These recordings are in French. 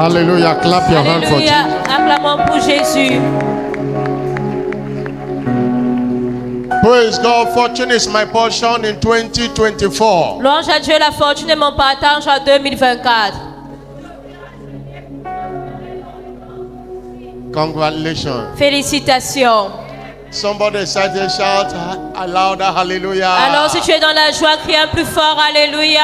Hallelujah. Clap your hand for Alléluia. Jesus. Acclamons pour Jésus. Praise God. Fortune is my portion in 2024. Louange à Dieu, la fortune est mon partage en 2024. Congratulations. Félicitations. Somebody excited, shout a louder hallelujah. Alors si tu es dans la joie, crie un plus fort Alléluia.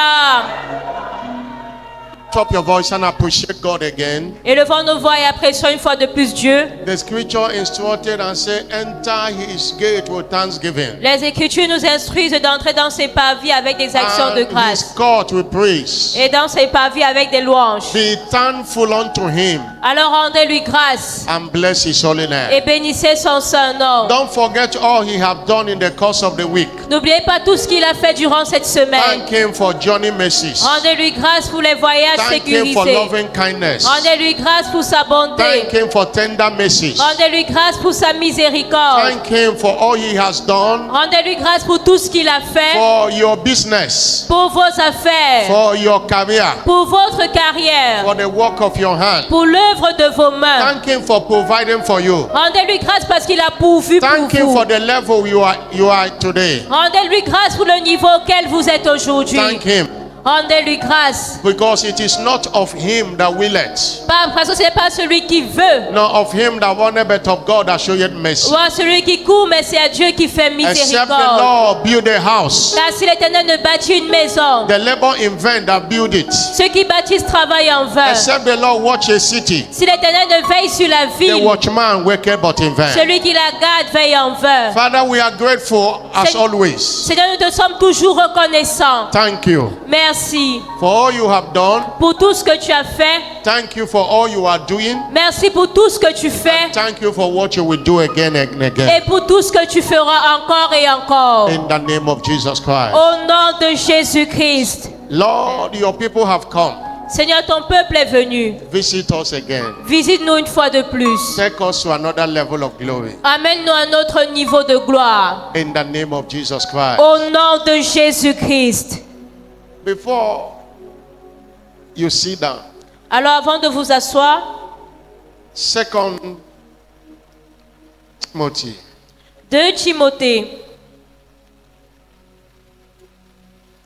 Top your voice and appreciate God again. Élevons nos voix et apprécions une fois de plus Dieu. The scripture instructed and say, enter his gate with thanksgiving. Les Écritures nous instruisent d'entrer dans ses parvis avec des actions de And his grâce. court with praise. Et dans ses parvis avec des louanges. Be thankful unto him Alors rendez-lui grâce and bless his holy et name. bénissez son saint nom. Don't forget all he have done in the course of the week. N'oubliez pas tout ce qu'il a fait durant cette semaine. Thank him for journey mercies. Rendez-lui grâce pour les voyages Thank him for sécurisés. loving kindness. Rendez-lui grâce pour sa bonté. Thank him for tender mercies. Rendez-lui grâce pour sa miséricorde. Thank him for all he has done, Rendez-lui grâce pour tout ce qu'il a fait, for your business, pour vos affaires, for your career, pour votre carrière, for the work of your hand. pour l'œuvre de vos mains. Thank him for providing for you. Rendez-lui grâce parce qu'il a pourvu pour Thank him vous. for the level you are today. Rendez-lui grâce pour le niveau auquel vous êtes aujourd'hui. Thank him Rendez-lui grâce. because it is not of him that willeth, Parce que ce n'est pas celui qui veut, nor of him that wanteth, but of God that showeth mercy. ou à celui qui court, mais c'est à Dieu qui fait Except the miséricorde. Lord build a house, Car si l'Éternel ne bâtit une maison, the labor in vain that build it. ceux qui bâtissent travaillent en vain. Except the Lord watch a city, Si l'Éternel ne veille sur la the ville, watchman waketh but in vain. celui qui la garde veille en vain. Father, we are grateful as C'est- always. Seigneur, nous te sommes toujours reconnaissants. Thank you Merci for all you have done. pour tout ce que tu as fait. Thank you for all you are doing. Merci pour tout ce que tu fais Thank you for what you will do again and et again. pour tout ce que tu feras encore et encore. In the name of Jesus Christ. Au nom de Jésus-Christ. Lord, your people have come. Seigneur, ton peuple est venu. Visit us again. Visite-nous une fois de plus. Take us to another level of glory. Amène-nous à notre niveau de gloire. In the name of Jesus Christ. Au nom de Jésus-Christ. Before you sit down, Alors avant de vous asseoir, 2 Timothy 2 Timothée,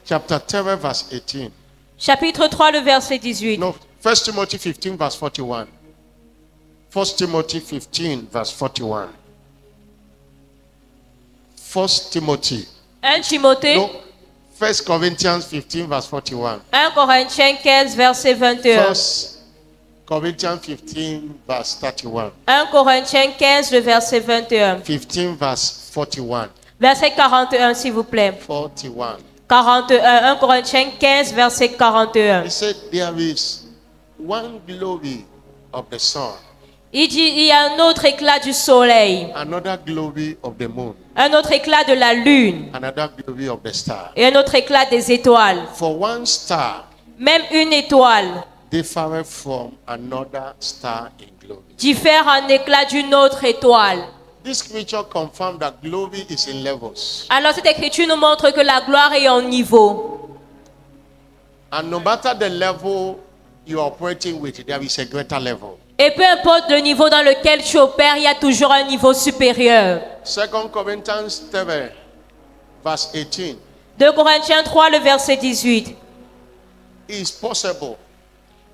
chapter 3 verse 18. chapitre 3, le verset 18. No, 1 Timothy 15 verse 41. 1 Timothy 15 verse 41. 1 Timothy. 1 Timothée, No, 1 Corinthians 15 verse 41. 1 Corinthiens 15, verset 21. 1 Corinthians 15 verse 31. 1 Corinthiens 15, le verset 21. 15 verse 41. Verset 41, s'il vous plaît. 41. 41, 1 Corinthiens 15, verset 41. He said there is one glory of the sun, Il dit, il y a un autre éclat du soleil, another glory of the moon, un autre éclat de la lune another glory of the star. et un autre éclat des étoiles. For one star Même une étoile differeth from another star in glory. diffère en éclat d'une autre étoile. This scripture confirms that glory is in levels. Alors cette écriture nous montre que la gloire est en niveau. And no matter the level you are operating with, there is a greater level. Et peu importe le niveau dans lequel tu opères, il y a toujours un niveau supérieur. 2 Corinthians 3 verse 18. 2 Corinthiens 3, le verset 18. It is possible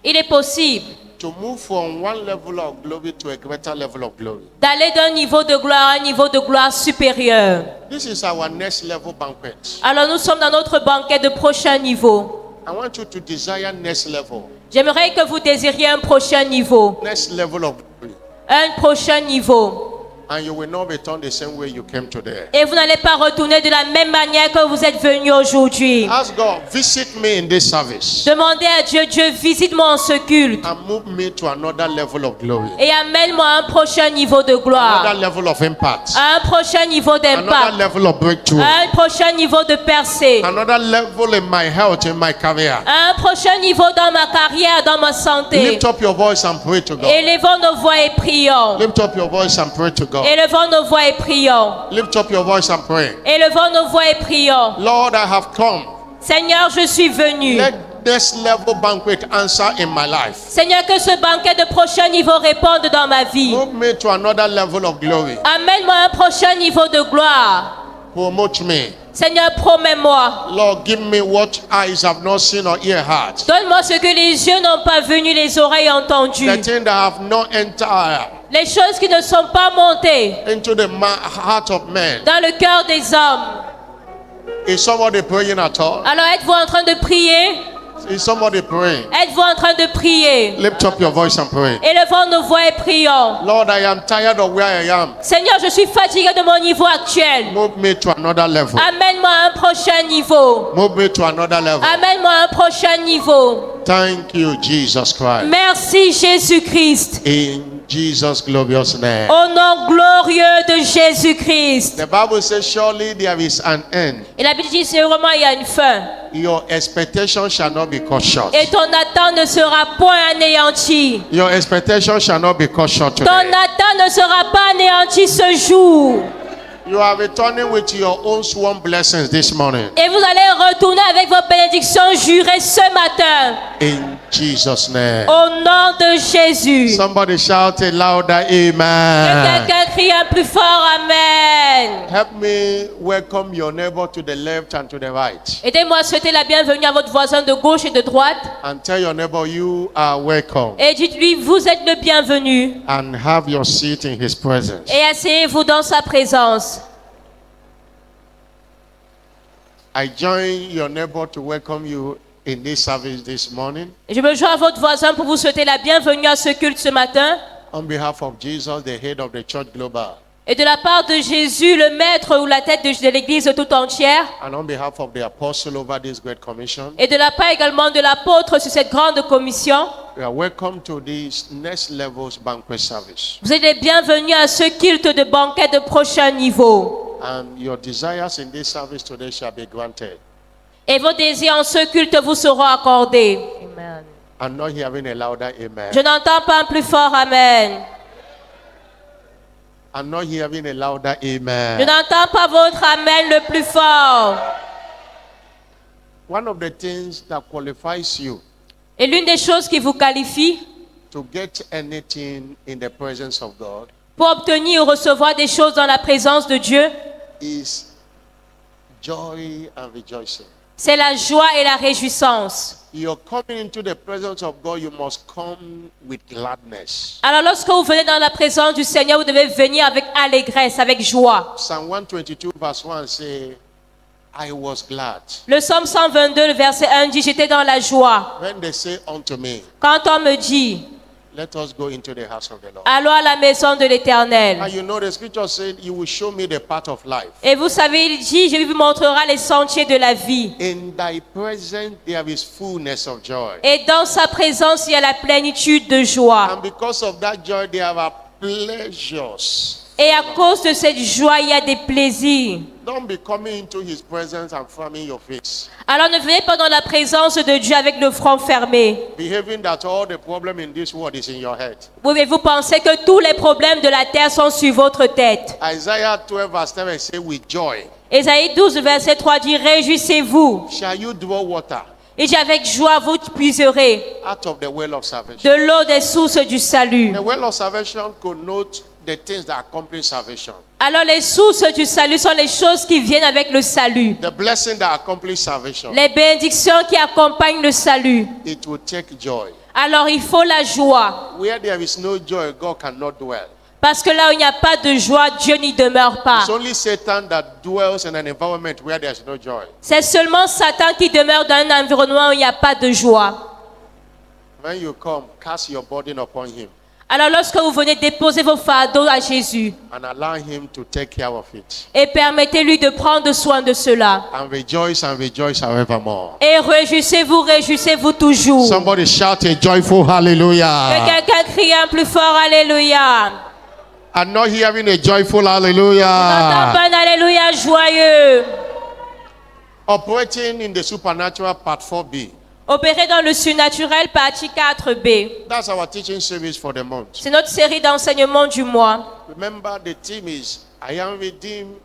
Il est possible to move from one level of glory to a greater level of glory. d'aller d'un niveau de gloire à un niveau de gloire supérieur. This is our next level banquet. Alors nous sommes dans notre banquet de prochain niveau. I want you to desire next level. J'aimerais que vous désiriez un prochain niveau. Next level of glory. Un prochain niveau. And you will not return the same way you came today. Et vous n'allez pas retourner de la même manière que vous êtes venu aujourd'hui. Ask God, visit me in this service Demandez à Dieu, Dieu, visite-moi en ce culte. and move me to another level of glory. Et amène-moi à un prochain niveau de gloire. Another level of impact. À un prochain niveau Another d'impact. level of breakthrough. À un prochain niveau de percée. Another level in my health, in my career. À un prochain niveau dans ma carrière, dans ma santé. Lift up your voice and pray to God. Élevons nos voix et prions. Lift up your voice and pray to God. Élevons nos voix et prions. Lift up your voice and pray. Élevons nos voix et prions. Lord, I have come. Seigneur, je suis venu. Let next level banquet answer in my life. Seigneur, que ce banquet de prochain niveau réponde dans ma vie. Move me to another level of glory. Amène-moi à un prochain niveau de gloire. Promote me. Seigneur, promets-moi. Lord, give me what eyes have not seen or ear heard. Donne-moi ce que les yeux n'ont pas vu ni les oreilles entendu. The things that have not entered Les choses qui ne sont pas montées into the heart of man. dans le cœur des hommes. Is somebody praying at all? Alors êtes-vous en train de prier? Is somebody praying? Êtes-vous en train de prier? Lift up your voice and pray. Élevons nos voix et prions. Lord, I am tired of where I am. Seigneur, je suis fatigué de mon niveau actuel. Move me to another level. Amène-moi à un prochain niveau. Move me to another level. Amène-moi à un prochain niveau. Thank you, Jesus Christ. Merci Jésus-Christ. In Jesus' glorious name. Au nom glorieux de Jésus-Christ. The Bible says, surely there is an end. Et la Bible dit, c'est vraiment, il y a une fin. Your expectation shall not be cut short. Et ton attente ne sera point anéantie. Your expectation shall not be cut short Ton today. attente ne sera pas anéantie ce jour. You are returning with your own sworn blessings this morning. Et vous allez retourner avec vos bénédictions jurées ce matin. In Jesus' name. Au nom de Jésus. Somebody shout it louder, Que amen. quelqu'un crie un plus fort Amen. Help me welcome your neighbor to the left and to the right. Aidez-moi à souhaiter la bienvenue à votre voisin de gauche et de droite. And tell your neighbor you are welcome. Et dites-lui, vous êtes le bienvenu. And have your seat in his presence. Et asseyez-vous dans sa présence. I join your neighbor to welcome you in this service this morning. Je me joins à votre voisin pour vous souhaiter la bienvenue à ce culte ce matin. On behalf of Jesus, the head of the church global. Et de la part de Jésus, le maître ou la tête de l'Église tout entière. And on behalf of the apostle over this great commission. Et de la part également de l'apôtre sur cette grande commission. You are welcome to this next level's banquet service. Vous êtes les bienvenus à ce culte de banquet de prochain niveau. And your desires in this service today shall be granted. Et vos désirs en ce culte vous seront accordés. Amen. I'm not hearing a louder amen. Je n'entends pas un plus fort Amen. I'm not hearing a louder Je amen. n'entends pas votre Amen le plus fort. One of the things that qualifies you Et l'une des choses qui vous qualifie to get anything in the presence of God pour obtenir ou recevoir des choses dans la présence de Dieu, is joy and rejoicing. c'est la joie et la réjouissance. You're coming into the presence of God, you must come with gladness. Alors lorsque vous venez dans la présence du Seigneur, vous devez venir avec allégresse, avec joie. Psalm 122 verse 1 say, I was glad Le psaume 122, le verset 1 dit, j'étais dans la joie. when they say unto me, Quand on me dit, let us go into the house of the Lord. allons à la maison de l'Éternel. And you know the scripture said, you will show me the path of life. Et vous savez, il dit, je vous montrera les sentiers de la vie. In thy presence there is fullness of joy. Et dans sa présence, il y a la plénitude de joie. And because of that joy, there are pleasures. Et à cause de cette joie, il y a des plaisirs. Don't be coming into his presence and frowning your face, Alors ne venez pas dans la présence de Dieu avec le front fermé. behaving that all the problem in this world is in your head. Pouvez-vous penser que tous les problèmes de la terre sont sur votre tête? Isaiah 12 verse 7 say, with joy Ésaïe 12, verset 3 dit, réjouissez-vous. shall you draw water Et dit, avec joie, vous puiserez out of the well of salvation. de l'eau des sources du salut. The well of salvation connotes the things that accompany salvation. Alors les sources du salut sont les choses qui viennent avec le salut. The blessing that accompanies salvation. Les bénédictions qui accompagnent le salut. It will take joy. Alors il faut la joie. Where there is no joy, God cannot dwell. Parce que là où il n'y a pas de joie, Dieu n'y demeure pas. It's only Satan that dwells in an environment where there is no joy. C'est seulement Satan qui demeure dans un environnement où il n'y a pas de joie. When you come, cast your burden upon him Alors lorsque vous venez déposer vos fardeaux à Jésus and allow him to take care of it. et permettez-lui de prendre soin de cela. And rejoice forevermore. Et réjouissez-vous toujours. Somebody shout a joyful Que hallelujah. quelqu'un crie un plus fort Alléluia. I'm not hearing a joyful N'entends hallelujah. pas un Alléluia joyeux. Operating in the supernatural part 4B. Opérer dans le surnaturel, partie 4B. That's our teaching series for the month. C'est notre série d'enseignements du mois. Remember, the theme is I am redeemed,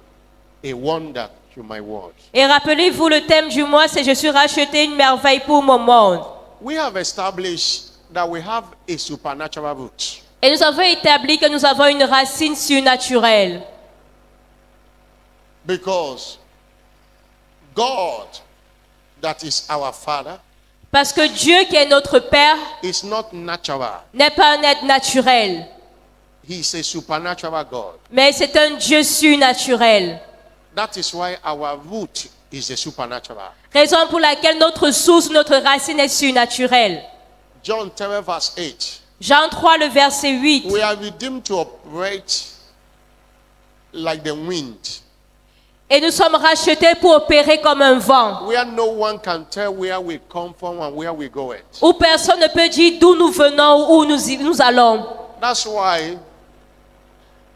a wonder to my world. Et rappelez-vous, le thème du mois, c'est Je suis racheté, une merveille pour mon monde. We have established that we have a supernatural root. Et nous avons établi que nous avons une racine surnaturelle. Because God, that is our Father, Parce que Dieu qui est notre Père is not natural. n'est pas un être naturel, He is a supernatural God. mais c'est un Dieu surnaturel. That is why our root is a supernatural. Raison pour laquelle notre source, notre racine est surnaturelle. John 10 verse 8. Jean 3, le verset 8. We are redeemed to operate like the wind, Et nous sommes rachetés pour opérer comme un vent, where no one can tell where we come from and where we go at. où personne ne peut dire d'où nous venons ou où nous allons. That's why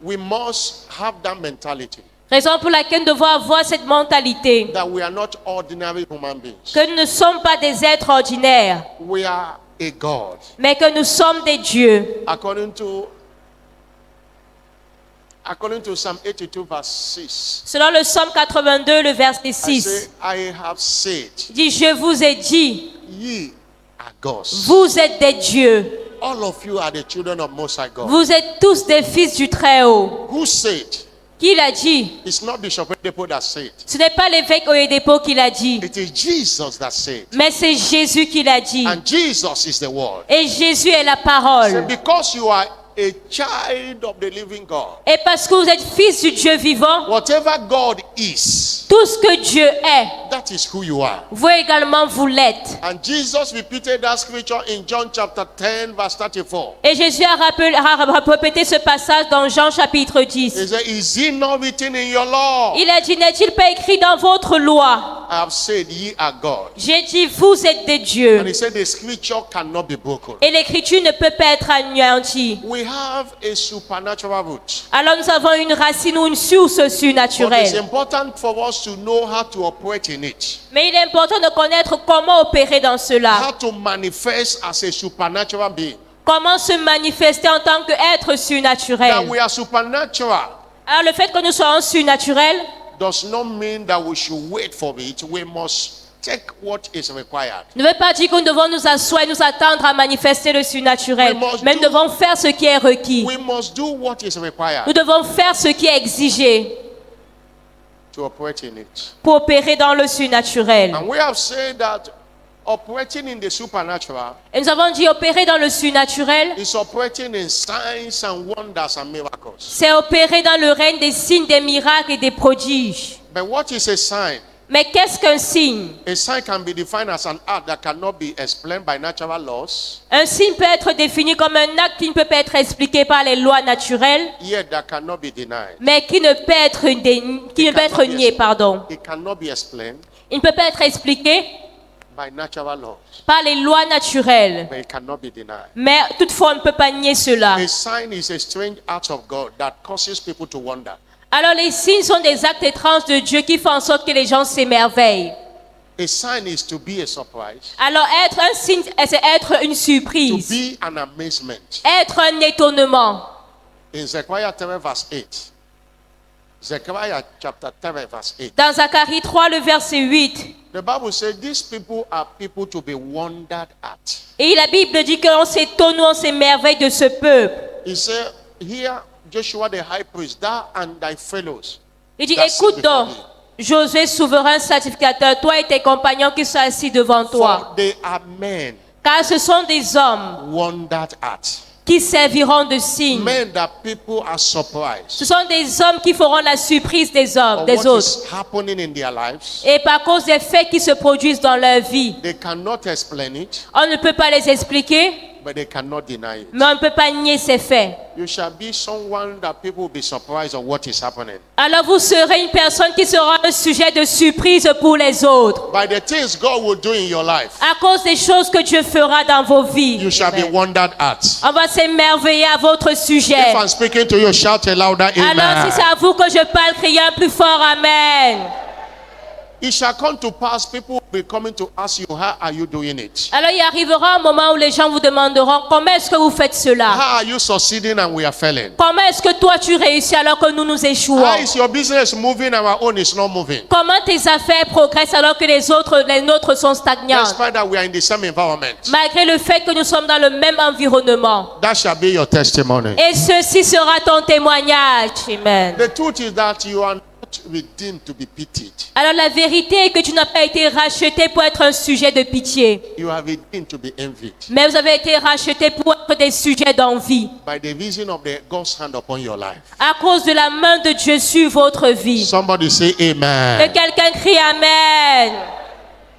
we must have that mentality Raison pour laquelle nous devons avoir cette mentalité that we are not ordinary human beings. que nous ne sommes pas des êtres ordinaires, We are a God. mais que nous sommes des dieux. According to Psalm 82 verse 6. Selon le psaume 82, le verset I 6, say, I have said, il dit, je vous ai dit, ye are gods. vous êtes des dieux. All of you are the children of Most High God. Vous êtes tous des fils du Très-Haut. Who said? Qui l'a dit? It's not Bishop Oyedepo that said. Ce n'est pas l'évêque Oyedepo qui l'a dit, It is Jesus that said. mais c'est Jésus qui l'a dit. And Jesus is the word. Et Jésus est la So parole. because you are a child of the living God, Et parce que vous êtes fils du Dieu vivant, whatever God is, tout ce que Dieu est, that is who you are. vous également vous l'êtes. And Jesus repeated that scripture in John chapter 10 verse 34. Et Jésus a répété ce passage dans Jean chapitre 10. He said, is it not written in your law? Il a dit, n'est-il pas écrit dans votre loi? I have said, ye are God. J'ai dit, vous êtes des And dieux. he said, the scripture cannot be broken. Et l'écriture ne peut pas être anéantie. We have a supernatural root. Alors nous avons une racine ou une source But it's surnaturelle. important for us to know how to operate in it. Mais il est important de connaître comment opérer dans cela. How to manifest as a supernatural being. Comment se manifester en tant qu'être That surnaturel. we are supernatural Alors le fait que nous soyons surnaturels does not mean that we should wait for it. We must take what is required. ne veut pas dire que nous devons nous asseoir et nous attendre à manifester le surnaturel. We must Mais nous do- devons faire ce qui est requis. We must do what is Nous required devons faire ce qui est exigé to operate in it. pour opérer dans le surnaturel. And we have said that operating in the supernatural Et nous avons dit opérer dans le surnaturel, is operating in signs and wonders and miracles. c'est opérer dans le règne des signes, des miracles et des prodiges. But what is a sign? Mais qu'est-ce qu'un signe? A sign can be defined as an act that cannot be explained by natural laws, Un signe peut être défini comme un acte qui ne peut pas être expliqué par les lois naturelles, yet that cannot be denied. mais qui ne peut être, nié. Pardon. It cannot be explained Il ne peut pas être expliqué by natural laws, par les lois naturelles, but it cannot be denied. mais toutefois on ne peut pas nier cela. A sign is a strange act of God that causes people to wonder. Alors les signes sont des actes étranges de Dieu qui font en sorte que les gens s'émerveillent. A sign is to be a surprise, Alors être un signe, c'est être une to surprise, be an amazement. être un étonnement. In Zechariah 10 verse 8, Zechariah chapter 10 verse 8, Dans Zacharie 3, le verset 8, the Bible says these people are people to be wondered at. et la Bible dit que l'on s'étonne, on s'émerveille de ce peuple. He said, here Joshua the high priest, thou and thy fellows. Il dit, that sit écoute before donc, thee, Josué, souverain sacrificateur, toi et tes compagnons qui sont assis devant toi, for they are men car ce sont des hommes wondered at. qui serviront de signes. Men that people are surprised Ce sont des hommes qui feront la surprise des hommes, of des what autres. is happening in their lives. Et par cause des faits qui se produisent dans leur vie, They cannot explain it, on ne peut pas les expliquer, but they cannot deny it. mais on ne peut pas nier ces faits. You shall be someone that people will be surprised of what is happening. Alors vous serez une personne qui sera un sujet de surprise pour les autres. By the things God will do in your life, À cause des choses que Dieu fera dans vos vies, you shall be Amen. wondered at. On va s'émerveiller à votre sujet. If I'm speaking to you, shout a louder Alors si c'est amen. à vous que je parle, criez un plus fort Amen. it shall come to pass, people will be coming to ask you, how are you doing it? Alors il arrivera un moment où les gens vous demanderont comment est-ce que vous faites cela? How are you succeeding and we are failing? Comment est-ce que toi tu réussis alors que nous nous échouons? How is your business moving and our own is not moving? Comment tes affaires progressent alors que les nôtres sont stagnantes? Despite that we are in the same environment. Malgré le fait que nous sommes dans le même environnement. That shall be your testimony. Et ceci sera ton témoignage. Amen. The truth is that you are not redeemed to be pitied. Alors la vérité est que tu n'as pas été racheté pour être un sujet de pitié. You are redeemed to be envied Mais vous avez été racheté pour être des sujets d'envie. by the reason of the God's hand upon your life. À cause de la main de Dieu sur votre vie. Somebody say Que amen. quelqu'un crie Amen.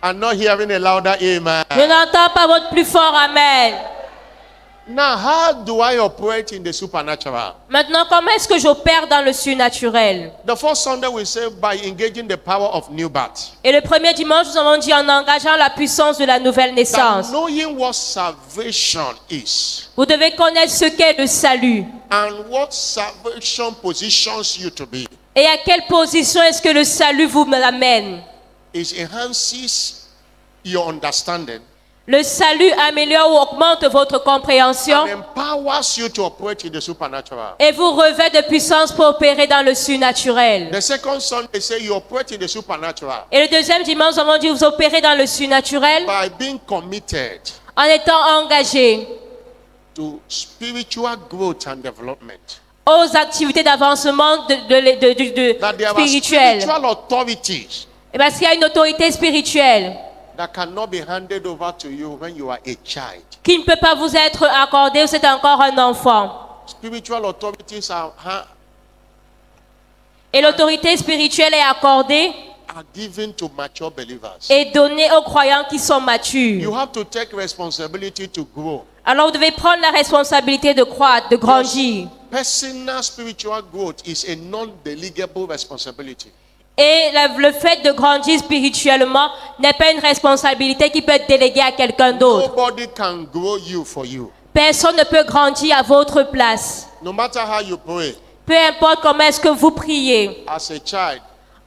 I'm not hearing a louder amen. Je n'entends pas votre plus fort Amen. Now, how do I operate in the supernatural? Maintenant, comment est-ce que j'opère dans le surnaturel? The first Sunday we say by engaging the power of new birth. Et le premier dimanche, nous avons dit en engageant la puissance de la nouvelle That naissance. knowing what salvation is Vous devez connaître ce qu'est le salut. and what salvation positions you to be. Et à quelle position est-ce que le salut vous amène? It enhances your understanding Le salut améliore ou augmente votre compréhension and empowers you to operate in the supernatural. et vous revêt de puissance pour opérer dans le surnaturel. The second Sunday say you operate in the supernatural Et le deuxième dimanche, nous avons dit vous opérez dans le surnaturel by being committed en étant engagé to spiritual growth and development. aux activités d'avancement That there are spirituelles. spiritual authorities Et parce qu'il y a une autorité spirituelle that cannot be handed over to you when you are a child. qui ne peut pas vous être accordée ou c'est encore un enfant. Spiritual authorities Et l'autorité spirituelle est accordée are given to mature believers. et donnée aux croyants qui sont You matures. have to take responsibility to grow. Alors vous devez prendre la responsabilité de croître, de grandir. Personal spiritual growth is a non-delegable responsibility. Et le fait de grandir spirituellement n'est pas une responsabilité qui peut être déléguée à quelqu'un d'autre. Nobody can grow you for you. Personne ne peut grandir à votre place. No matter how you pray, Peu importe comment est-ce que vous priez. as a child,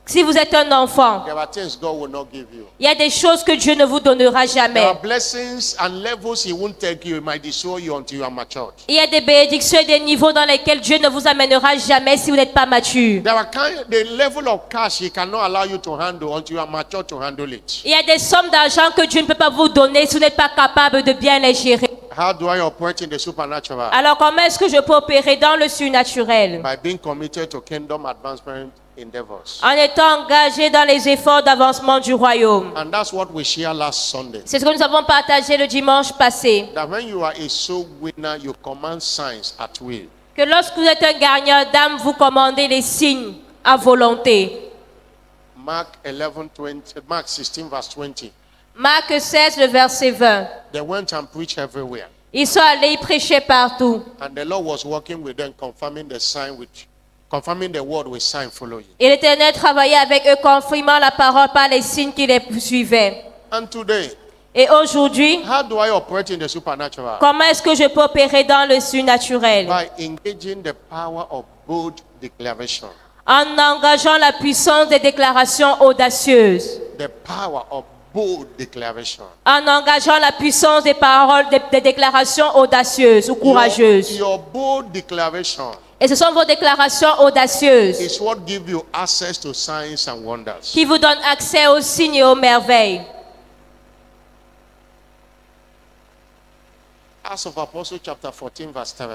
Si vous êtes un enfant, there are things God will not give you. il y a des choses que Dieu ne vous donnera There jamais. are blessings and levels He won't take you. He might destroy you until you are matured. Il y a des bénédictions et des niveaux dans lesquels Dieu ne vous amènera jamais si vous n'êtes pas mature. There are the level of cash He cannot allow you to handle until you are mature to handle it. Il y a des sommes d'argent que Dieu ne peut pas vous donner si vous n'êtes pas capable de bien les gérer. How do I operate in the supernatural? Alors comment est-ce que je peux opérer dans le surnaturel? By being committed to kingdom advancement endeavors. En étant engagé dans les efforts d'avancement du royaume. And that's what we share last Sunday. C'est ce que nous avons partagé le dimanche passé. That when you are a soul winner, you command signs at will. Que lorsque vous êtes un gagnant d'âme, vous commandez les signes à volonté. Mark 16 verse 20. Marc 16, le verset 20. They went and preached everywhere. Ils sont allés prêcher partout. And the Lord was working with them, confirming the word with sign following. Et l'Éternel travaillait avec eux, confirmant la parole par les signes qui les suivaient. And today, Et aujourd'hui, how do I operate in the supernatural? comment est-ce que je peux opérer dans le surnaturel? By engaging the power of bold declaration. En engageant la puissance des déclarations audacieuses. The power of bold declaration. En engageant la puissance des paroles, des déclarations audacieuses ou courageuses. Your bold declaration Et ce sont vos déclarations audacieuses is what gives you access to signs and wonders. qui vous donnent accès aux signes et aux merveilles. Acts of Apostles chapter 14 verse 3.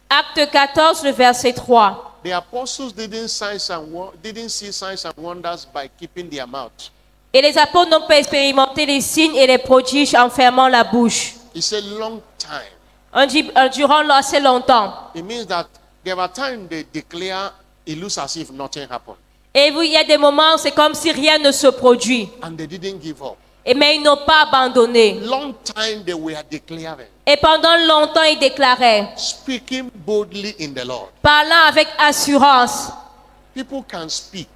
Acte 14, le verset 3. The apostles didn't see signs and wonders by keeping their mouth. Et les apôtres n'ont pas expérimenté les signes et les prodiges en fermant la bouche. It's a long time. Durant assez longtemps. It means that there are times they declare it looks as if nothing happened. Et il y a des moments, c'est comme si rien ne se produit. And they didn't give up. Mais ils n'ont pas abandonné. Long time they were declaring. Et pendant longtemps, ils déclaraient, Speaking boldly in the Lord. parlant avec assurance. People can speak,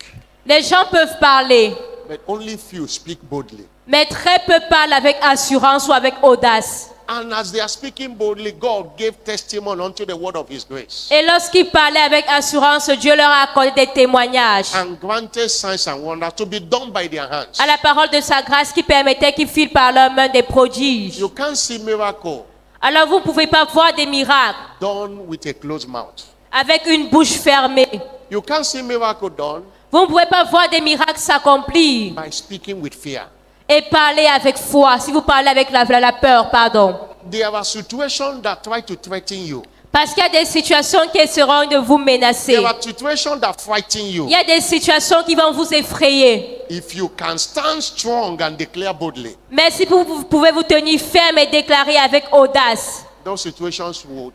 Les gens peuvent parler, but only few speak boldly. mais très peu parlent avec assurance ou avec audace. And as they are speaking boldly, God gave testimony unto the word of his grace. Et lorsqu'ils parlaient avec assurance, Dieu leur a accordé des témoignages And granted signs and wonders to be done by their hands. à la parole de sa grâce qui permettait qu'ils firent par leurs mains des prodiges. You can't see miracle Alors vous ne pouvez pas voir des miracles done with a closed mouth. avec une bouche fermée. You can't see miracle done Vous ne pouvez pas voir des miracles s'accomplir by speaking with fear. et parler avec foi. Si vous parlez avec la peur, pardon. There are situations that try to threaten you. Parce qu'il y a des situations qui essaieront de vous menacer. There are situations that frighten you. Il y a des situations qui vont vous effrayer. If you can stand strong and declare boldly, Mais si vous pouvez vous tenir ferme et déclarer avec audace, those situations will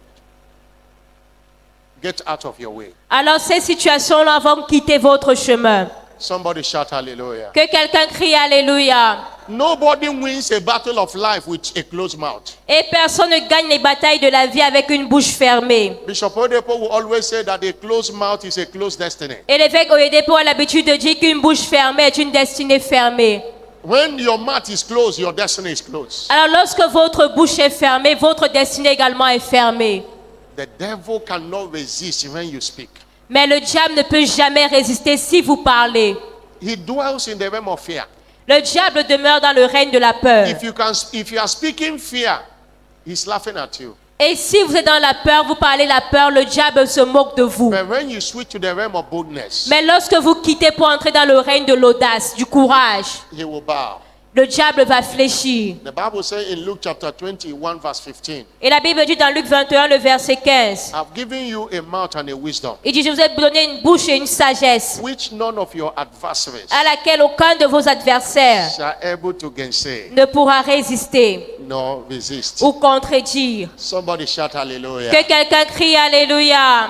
get out of your way. alors ces situations-là vont quitter votre chemin. Somebody shout hallelujah. Que quelqu'un crie Alléluia. Nobody wins a battle of life with a closed mouth. Et personne ne gagne les batailles de la vie avec une bouche fermée. Bishop Oyedepo will always say that a closed mouth is a closed destiny. Et l'évêque Oyedepo a l'habitude de dire qu'une bouche fermée est une destinée fermée. When your mouth is closed, your destiny is closed. Alors lorsque votre bouche est fermée, votre destinée également est fermée. The devil cannot resist when you speak. Mais le diable ne peut jamais résister si vous parlez. He dwells in the realm of fear. Le diable demeure dans le règne de la peur. If you are speaking fear, he's laughing at you. Et si vous êtes dans la peur, vous parlez la peur, le diable se moque de vous. But when you switch to the realm of boldness, Mais lorsque vous quittez pour entrer dans le règne de l'audace, du courage, he will bow. le diable va fléchir. The Bible says in Luke chapter 21 verse 15, Et la Bible dit dans Luc 21, le verset 15, I've given you a mouth and a wisdom, il dit, je vous ai donné une bouche et une sagesse which none of your adversaries à laquelle aucun de vos adversaires shall able to gainsay, ne pourra résister nor resist. ou contredire. Somebody shout hallelujah. Que quelqu'un crie Alléluia.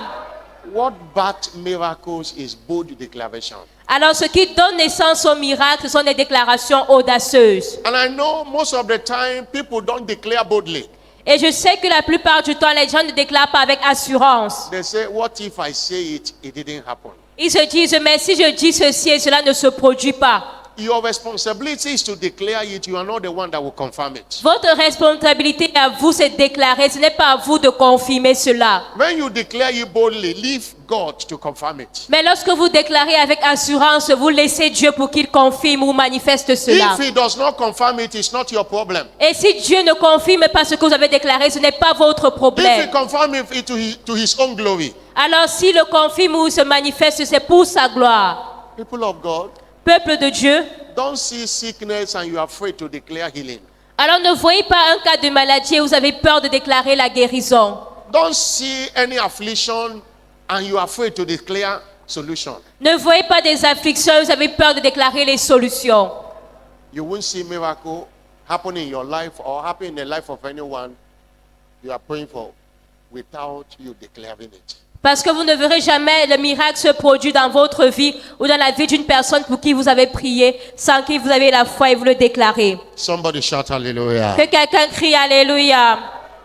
What bad miracles is bold declaration. Alors ce qui donne naissance au miracle, ce sont des déclarations audacieuses. And I know most of the time people don't declare boldly. Et je sais que la plupart du temps, les gens ne déclarent pas avec assurance. They say, what if I say it, it didn't happen? Ils se disent, mais si je dis ceci et cela ne se produit pas. Your responsibility is to declare it. You are not the one that will confirm it. Votre responsabilité à vous, c'est de déclarer. Ce n'est pas à vous de confirmer cela. When you declare it boldly, leave God to confirm it. Mais lorsque vous déclarez avec assurance, vous laissez Dieu pour qu'il confirme ou manifeste cela. If he does not confirm it, it's not your problem. Et si Dieu ne confirme pas ce que vous avez déclaré, ce n'est pas votre If he problème. confirms it to his own glory, Alors s'il le confirme ou se manifeste, c'est pour sa gloire. people of God, Peuple de Dieu, don't see sickness and you are afraid to declare healing. alors ne voyez pas un cas de maladie et vous avez peur de déclarer la guérison. Don't see any affliction and you are afraid to declare solution. Ne voyez pas des afflictions et vous avez peur de déclarer les solutions. You won't see miracle happen in your life or happen in the life of anyone you are praying for without you declaring it. Parce que vous ne verrez jamais le miracle se produire dans votre vie ou dans la vie d'une personne pour qui vous avez prié sans que vous avez la foi et vous le déclarez. Somebody shout hallelujah. Que quelqu'un crie Alléluia.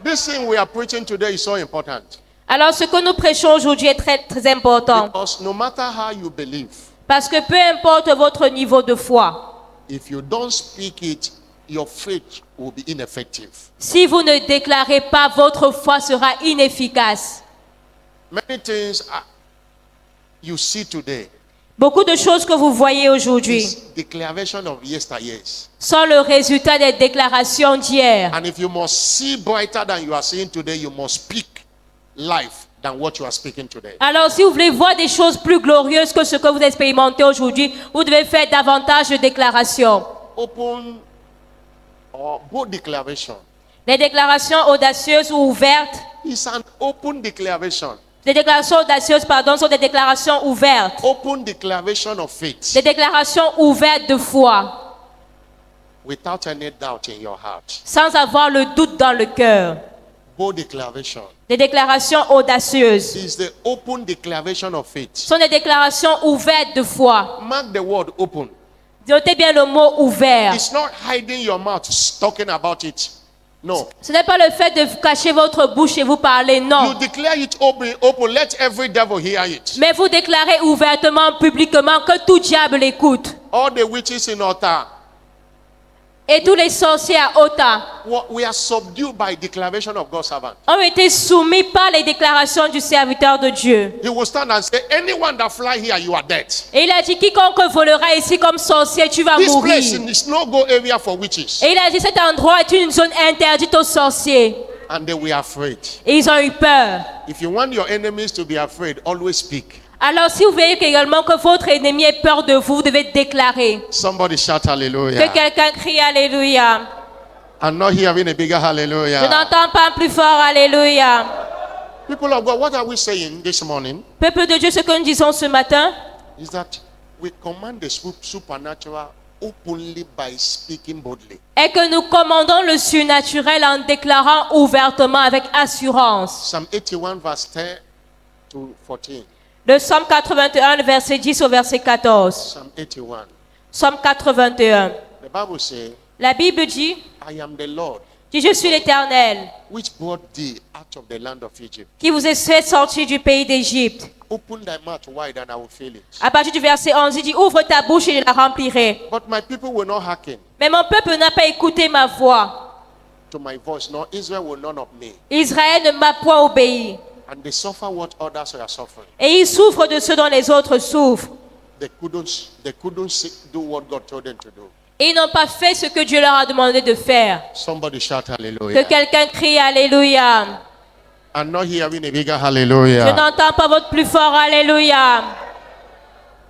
This thing we are preaching today is so important. Alors ce que nous prêchons aujourd'hui est très, très important. Because no matter how you believe, Parce que peu importe votre niveau de foi, if you don't speak it, your faith will be ineffective. si vous ne déclarez pas, votre foi sera inefficace. Many things you see today Beaucoup de choses que vous voyez aujourd'hui is declaration of yesteryears. sont le résultat des déclarations d'hier. And if you must see brighter than you are seeing today, you must speak life than what you are speaking today. Alors si vous voulez voir des choses plus glorieuses que ce que vous expérimentez aujourd'hui, vous devez faire davantage de déclarations. Open or bold declaration Les déclarations audacieuses ou ouvertes, is an open declaration. les déclarations audacieuses, pardon, sont des déclarations ouvertes. Open declaration of faith Des déclarations ouvertes de foi, without any doubt in your heart. sans avoir le doute dans le cœur. Bold declaration Des déclarations audacieuses is the open declaration of faith. sont des déclarations ouvertes de foi. Mark the word open. Notez bien le mot ouvert. It's not hiding your mouth talking about it. No. Ce n'est pas le fait de cacher votre bouche et vous parler, You non. declare it open. Let every devil hear it. Mais vous déclarez ouvertement, publiquement, que tout diable écoute. All the witches in altar, Et tous les sorciers à Ota we are subdued by declaration of God's servant. ont été soumis par les déclarations du serviteur de Dieu. He will stand and say, anyone that fly here, you are dead. Et il a dit, quiconque volera ici comme sorcier, tu vas This place mourir. is no-go area for witches. Et il a dit, cet endroit est une zone interdite aux sorciers. And they were afraid. Et ils ont eu peur. If you want your enemies to be afraid, always speak. Alors si vous voyez également que votre ennemi ait peur de vous, vous devez déclarer. Somebody shout Que hallelujah. quelqu'un crie Alléluia. I'm not hearing a bigger Je hallelujah. n'entends pas plus fort Alléluia. People of God, what are we saying this morning? Peuple de Dieu, ce que nous disons ce matin, Is that we command the supernatural openly by speaking boldly. est que nous commandons le surnaturel en déclarant ouvertement avec assurance. Psalm 81 verse 10 to 14. Le Psaume 81, le verset 10 au verset 14. Psalm 81. Psaume 81. The Bible says, La Bible dit, I am the Lord je suis l'Éternel, which brought thee out of the land of Egypt. qui vous ai fait sortir du pays d'Égypte. Open thy mouth wide and I will fill it. À partir du verset 11, il dit, ouvre ta bouche et je la remplirai. But my people will not hearken Mais mon peuple n'a pas écouté ma voix. to my voice, nor Israel will none of me. Israël ne m'a point obéi. And they suffer what others are suffering. Et ils souffrent de ce dont les autres souffrent. They couldn't do what God told them to do. Et ils n'ont pas fait ce que Dieu leur a demandé de faire. Somebody shout Que hallelujah. quelqu'un crie Alléluia. I'm not hearing a bigger Je hallelujah. n'entends pas votre plus fort Alléluia.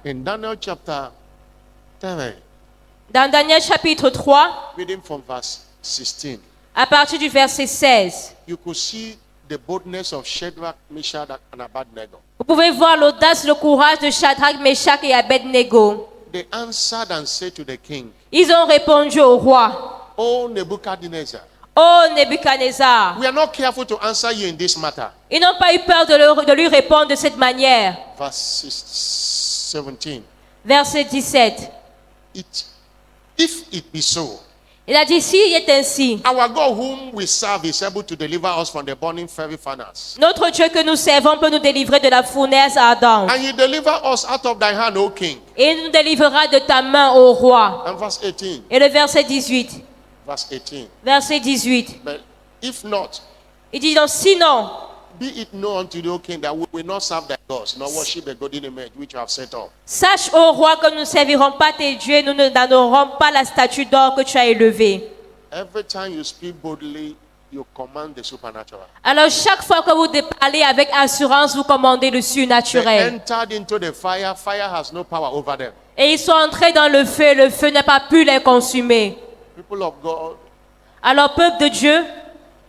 In Daniel chapter 10, Dans Daniel chapitre 3, reading from verse 16, à partir du verset 16, you could see the boldness of Shadrach, Meshach, and Abednego. vous pouvez voir l'audace, le courage de Shadrach, Meshach et Abednego. They answered and said to the king, Ils ont répondu au roi, O Nebuchadnezzar, ô Nebuchadnezzar. we are not careful to answer you in this matter. Ils n'ont pas eu peur de lui répondre de cette manière. Verse 17. Verset 17. If it be so, Il a dit, s'il est ainsi, our God whom we serve is able to deliver us from the burning fiery furnace. notre Dieu que nous servons peut nous délivrer de la fournaise ardente. And you deliver us out of thy hand, O king. Et il nous délivrera de ta main, ô roi. And verse 18. Et le verset 18. Verse 18. Verset 18. But if not, Il dit donc, sinon, be it known unto thee, O king, that we will not serve thy gods, nor worship the golden image which you have set up. sache, ô roi, que nous ne servirons pas tes dieux, nous n'adorerons pas la statue d'or que tu as élevée. Every time you speak boldly, you command the supernatural. Alors, chaque fois que vous parlez avec assurance, vous commandez le They surnaturel. entered into the fire. Fire has no power over them. Et ils sont entrés dans le feu n'a pas pu les consumer. People of God, Alors, peuple de Dieu,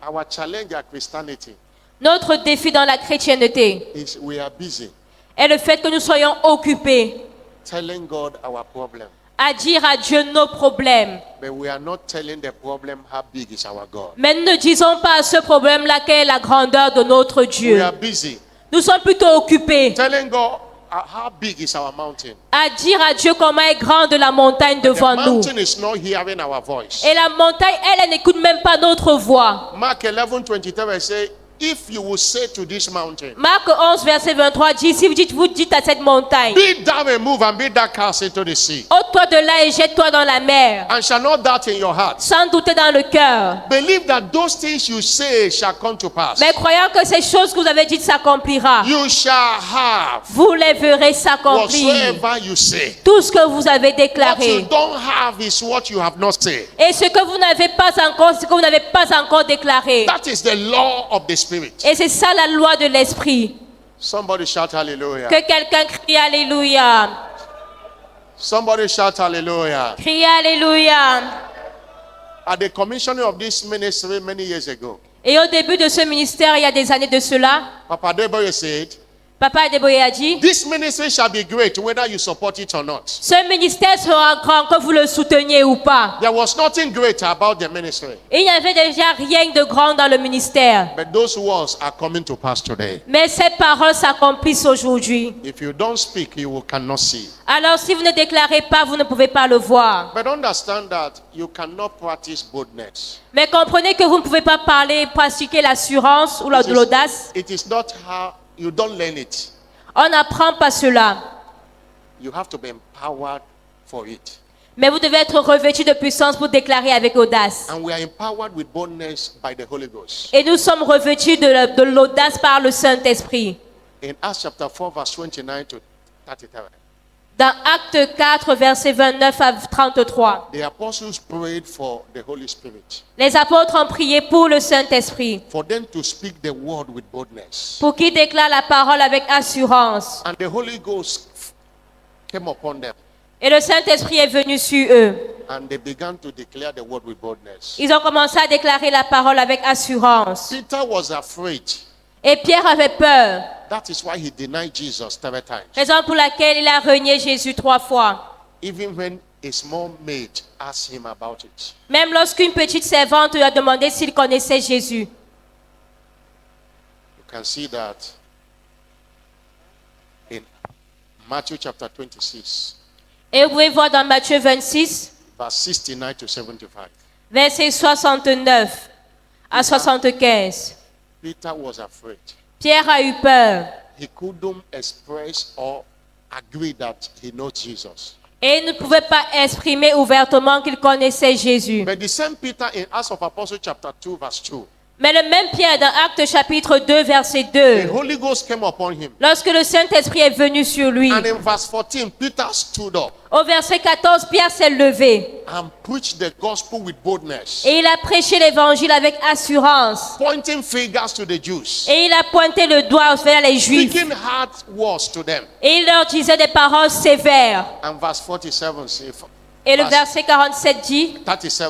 our challenge at Christianity notre défi dans la chrétienté is we are busy est le fait que nous soyons occupés telling God our problem, à dire à Dieu nos problèmes. but we are not telling the problem how big is our God. Mais nous ne disons pas à ce problème-là quelle est la grandeur de notre We Dieu. are busy Nous sommes plutôt occupés telling God how big is our mountain. à dire à Dieu comment est grande la montagne The devant nous. mountain is not hearing our voice. Et la montagne, elle n'écoute même pas notre voix. Mark 11:23 say, if you will say to this mountain, Marc 11, verset 23 dit, si vous dites à cette montagne, be thou removed and be thou cast into the sea, ôte-toi de là et jette-toi dans la mer, and shall not doubt in your heart. sans douter dans le cœur. Believe that those things you say shall come to pass. Mais croyant que ces choses que vous avez dites s'accomplira, You shall have vous les verrez s'accomplir. whatsoever you say. Tout ce que vous avez What you déclaré. don't have is what you have not said. Et ce que vous n'avez pas encore, ce que vous n'avez pas encore déclaré. That is the law of the Spirit. Et c'est ça la loi de l'esprit. Somebody shout hallelujah. Que quelqu'un crie Alléluia. Somebody shout hallelujah. Crie Alléluia. At the commissioning of this ministry many years ago, Et au début de ce ministère, il y a des années de cela, Papa Deboye said, Papa Adeboye a dit, this ministry shall be great whether you support it or not. ce ministère sera grand que vous le souteniez ou pas. There was nothing great about the ministry, Et il n'y avait déjà rien de grand dans le ministère. but those words are coming to pass today. Mais ces paroles s'accomplissent aujourd'hui. If you don't speak, you cannot see. Alors si vous ne déclarez pas, vous ne pouvez pas le voir. But understand that you cannot practice boldness. Mais comprenez que vous ne pouvez pas parler, pratiquer l'assurance ou l'audace. It is not how you don't learn it. On n'apprend pas cela. You have to be empowered for it. Mais vous devez être revêtus de puissance pour déclarer avec audace. And we are empowered with boldness by the Holy Ghost. Et nous sommes revêtus de l'audace par le Saint-Esprit. In Acts chapter 4, verse 29 to 33, Dans Acte 4, versets 29 à 33, the apostles prayed for the Holy Spirit, les apôtres ont prié pour le Saint-Esprit, for them to speak the word with boldness. pour qu'il déclare la parole avec assurance. And the Holy Ghost came upon them, Et le Saint-Esprit est venu sur eux. and they began to declare the word with boldness. Ils ont commencé à déclarer la parole avec assurance. Peter was afraid. Et Pierre avait peur, That is why he denied Jesus 3 times. raison pour laquelle il a renié Jésus 3 fois. Even when a small maid asked him about it. Même lorsqu'une petite servante lui a demandé s'il connaissait Jésus. You can see that in Matthew chapter 26, Et vous pouvez voir dans Matthieu 26, verse 69 to 75. versets 69 à 75. Peter was afraid. Pierre a eu peur He couldn't express or agree that he knows Jesus. et il ne pouvait pas exprimer ouvertement qu'il connaissait Jésus. But the same Peter in Acts of Apostles chapter 2, verse 2, Mais le même Pierre dans Actes chapitre 2, verset the 2, Holy Ghost came upon him. lorsque le Saint-Esprit est venu sur lui, And in verse 14, Peter stood up au verset 14, Pierre s'est levé and preached the gospel with boldness, et il a prêché l'évangile avec assurance. pointing fingers to the Jews, Et il a pointé le doigt vers les Juifs speaking hard words to them. et il leur disait des paroles sévères. And verse 47 says, Et le verse verset 47 dit, 37,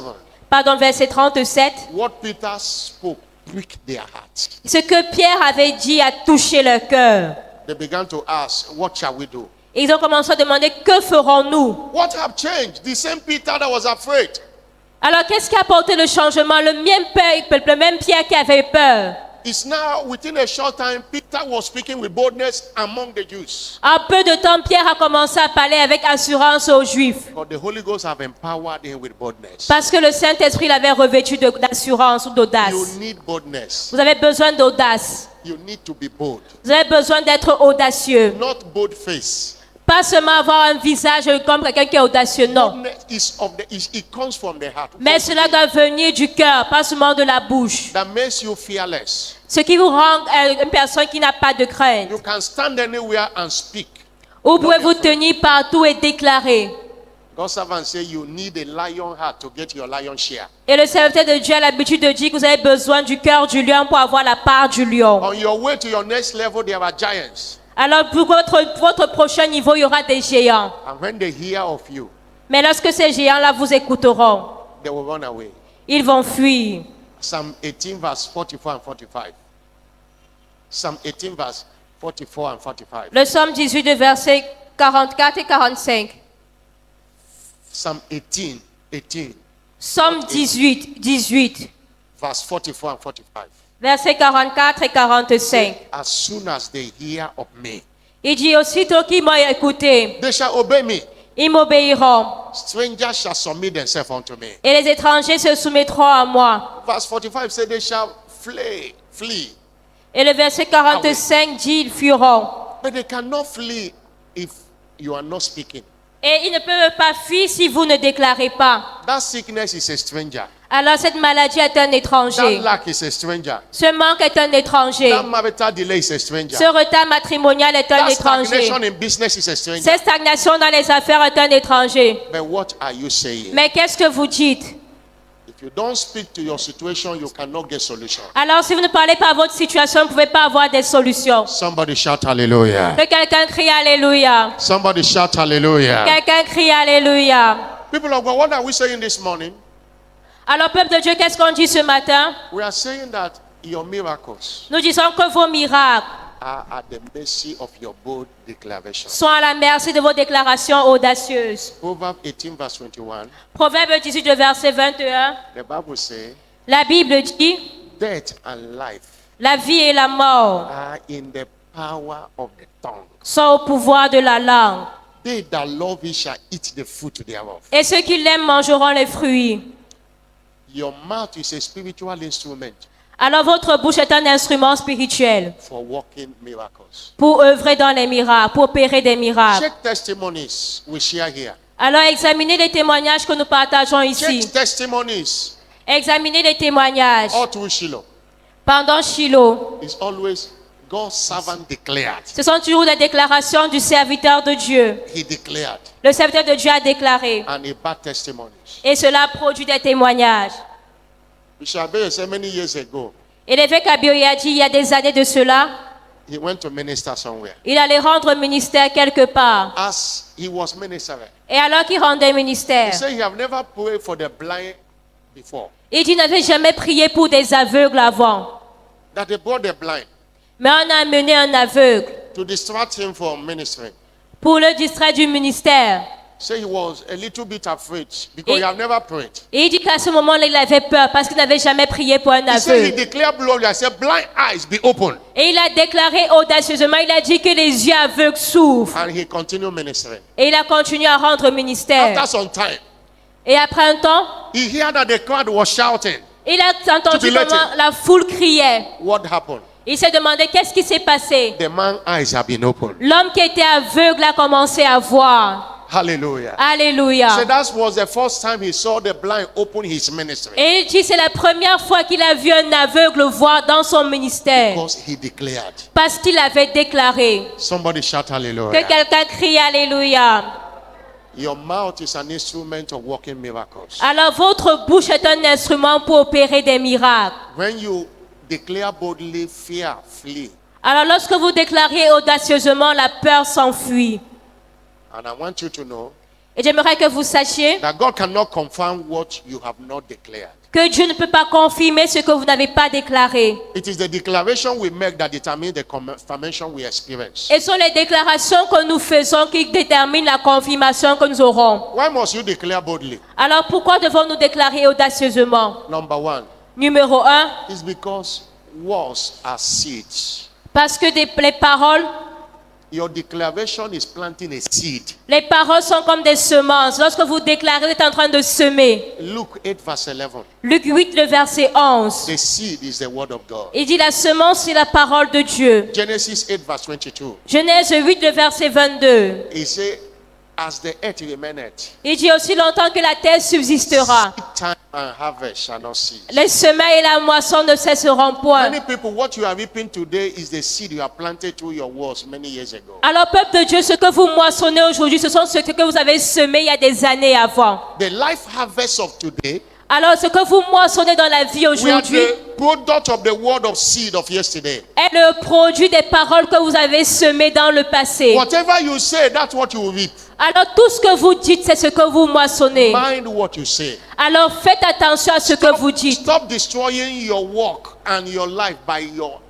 pardon, verset 37, what Peter spoke pricked their hearts. ce que Pierre avait dit a touché leur cœur. They began to ask, what shall we do? Et ils ont commencé à demander, que ferons-nous? What have changed? The same Peter that was afraid. Alors qu'est-ce qui a apporté le changement? Le même Pierre qui avait peur. It's now within a short time, Peter was speaking with boldness among the Jews. En peu de temps, Pierre a commencé à parler avec assurance aux Juifs. But the Holy Ghost have empowered him with boldness. Parce que le Saint-Esprit l'avait revêtu d'assurance ou You d'audace. need boldness. Vous avez besoin d'audace. You need to be bold. Vous avez besoin d'être audacieux. Not bold face. Pas seulement avoir un visage comme quelqu'un qui est audacieux, non. Boldness it comes from the heart. Mais cela doit venir du cœur, pas seulement de la bouche. That makes you fearless. Ce qui vous rend une personne qui n'a pas de crainte. You can stand anywhere and speak. Vous pouvez vous tenir partout et déclarer. God's servant say you need a lion heart to get your lion share. Et le serviteur de Dieu a l'habitude de dire que vous avez besoin du cœur du lion pour avoir la part du lion. On your way to your next level, there are giants. Alors pour votre prochain niveau, il y aura des géants. And when they hear of you, Mais lorsque ces géants-là vous écouteront, they will run away. ils vont fuir. Psalm 18, verse 44 and 45. Psalm 18, verse 44 and 45. Le psaume 18 de versets 44 et 45. Psalm 18, Psaume 18, verse 44 and 45. versets 44 et 45. As soon as they hear of me, Il dit, aussitôt qu'ils m'ont écouté, they shall obey me. ils m'obéiront. Strangers shall submit themselves unto me. Et les étrangers se soumettront à moi. Verse 45 says they shall flee. Et le verset 45 dit, ils fuiront. But they cannot flee if you are not speaking. Et ils ne peuvent pas fuir si vous ne déclarez pas. That sickness is a stranger. Alors cette maladie est un That étranger. lack is a stranger. Ce manque est un étranger. That marital delay is a stranger. Ce retard matrimonial est un That étranger. stagnation in business is a stranger. Cette stagnation dans les affaires est un étranger. But what are you saying? Mais qu'est-ce que vous dites? If you don't speak to your situation, you cannot get solution. Alors si vous ne parlez pas à votre situation, vous ne pouvez pas avoir des solutions. Somebody shout hallelujah. Que quelqu'un crie Alléluia. Somebody shout hallelujah. Quelqu'un crie Alléluia. People of God, what are we saying this morning? Alors peuple de Dieu, qu'est-ce qu'on dit ce matin? We are saying that your miracles Nous disons que vos miracles are at the mercy of your bold declaration. sont à la merci de vos déclarations audacieuses. Proverbs 18 verse 21, Proverbe 18, le verset 21. the Bible says, La Bible dit, death and life la vie et la mort are in the power of the tongue. sont au pouvoir de la langue. They that love it shall eat the fruit thereof. Et ceux qui l'aiment mangeront les fruits. Your mouth is a spiritual instrument Alors votre bouche est un instrument spirituel for working miracles. pour œuvrer dans les miracles, pour opérer des miracles. Check testimonies we share here. Alors examinez les témoignages que nous partageons ici. Check testimonies. Examinez les témoignages. All through Shiloh. Pendant Shiloh, It's always God's servant declared. ce sont toujours des déclarations du serviteur de Dieu. He declared. Le serviteur de Dieu a déclaré. And a bad testimonies. Et cela produit des témoignages. Bishop Abe said many years ago, Et l'évêque Abioye a dit il y a des années de cela, he went to minister somewhere. il allait rendre ministère quelque part. As he was ministering, Et alors qu'il rendait he ministère, said he have never prayed for the blind before. il dit il n'avait jamais prié pour des aveugles avant. That they brought the blind Mais on a amené un aveugle to distract him from ministering. pour le distraire du ministère. Say he was a little bit afraid because he have never prayed. Et il dit qu'à ce moment-là, il avait peur parce qu'il n'avait jamais prié pour un He said he aveugle. declared boldly, I said, blind eyes be open. Et il a déclaré audacieusement, il a dit que les yeux aveugles s'ouvrent. And he continued ministering. Et il a continué à rendre ministère. After some time, Et après un temps, he heard that the crowd was shouting. il a entendu Jubilating. comment la foule criait. What happened? Il s'est demandé qu'est-ce qui s'est passé. The man's eyes have been opened. L'homme qui était aveugle a commencé à voir. Hallelujah. Alléluia. So that was the first time he saw the blind open his ministry. Et il dit c'est la première fois qu'il a vu un aveugle voir dans son ministère. Because he declared. Parce qu'il avait déclaré. Somebody shout Que hallelujah. quelqu'un crie Alléluia. Your mouth is an instrument of working miracles. Alors votre bouche est un instrument pour opérer des miracles. When you declare boldly, fear flee. Alors lorsque vous déclarez audacieusement, la peur s'enfuit. And I want you to know Et j'aimerais que vous sachiez that God cannot confirm what you have not declared. que Dieu ne peut pas confirmer ce que vous n'avez pas déclaré. It is the declaration we make that determines the confirmation we experience. Et ce sont les déclarations que nous faisons qui déterminent la confirmation que nous aurons. Why must you declare boldly? Alors pourquoi devons-nous déclarer audacieusement? Number one, Numéro 1, is because words are seeds. parce que les paroles, Your declaration is planting a seed. les paroles sont comme des semences. Lorsque vous déclarez, vous êtes en train de semer. Luke 8 verse 11. Luc 8, le verset 11. The seed is the word of God. Il dit la semence, c'est la parole de Dieu. Genesis 8 verse 22. Genèse 8, le verset 22. He said, as the earth remaineth, Il dit aussi longtemps que la terre subsistera. seed time and harvest shall not cease. Les semailles et la moisson ne cesseront point. Many people, what you are reaping today is the seed you have planted through your words many years ago. Alors, peuple de Dieu, ce que vous moissonnez aujourd'hui, ce sont ce que vous avez semé il y a des années avant. The life harvest of today, Alors, ce que vous moissonnez dans la vie we are aujourd'hui the product of the word of seed of yesterday. est le produit des paroles que vous avez semées dans le passé. Whatever you say, that's what you will reap. Alors, tout ce que vous dites, c'est ce que vous moissonnez. Mind what you say. Alors, faites attention à ce que vous dites. Stop destroying your work and your life by your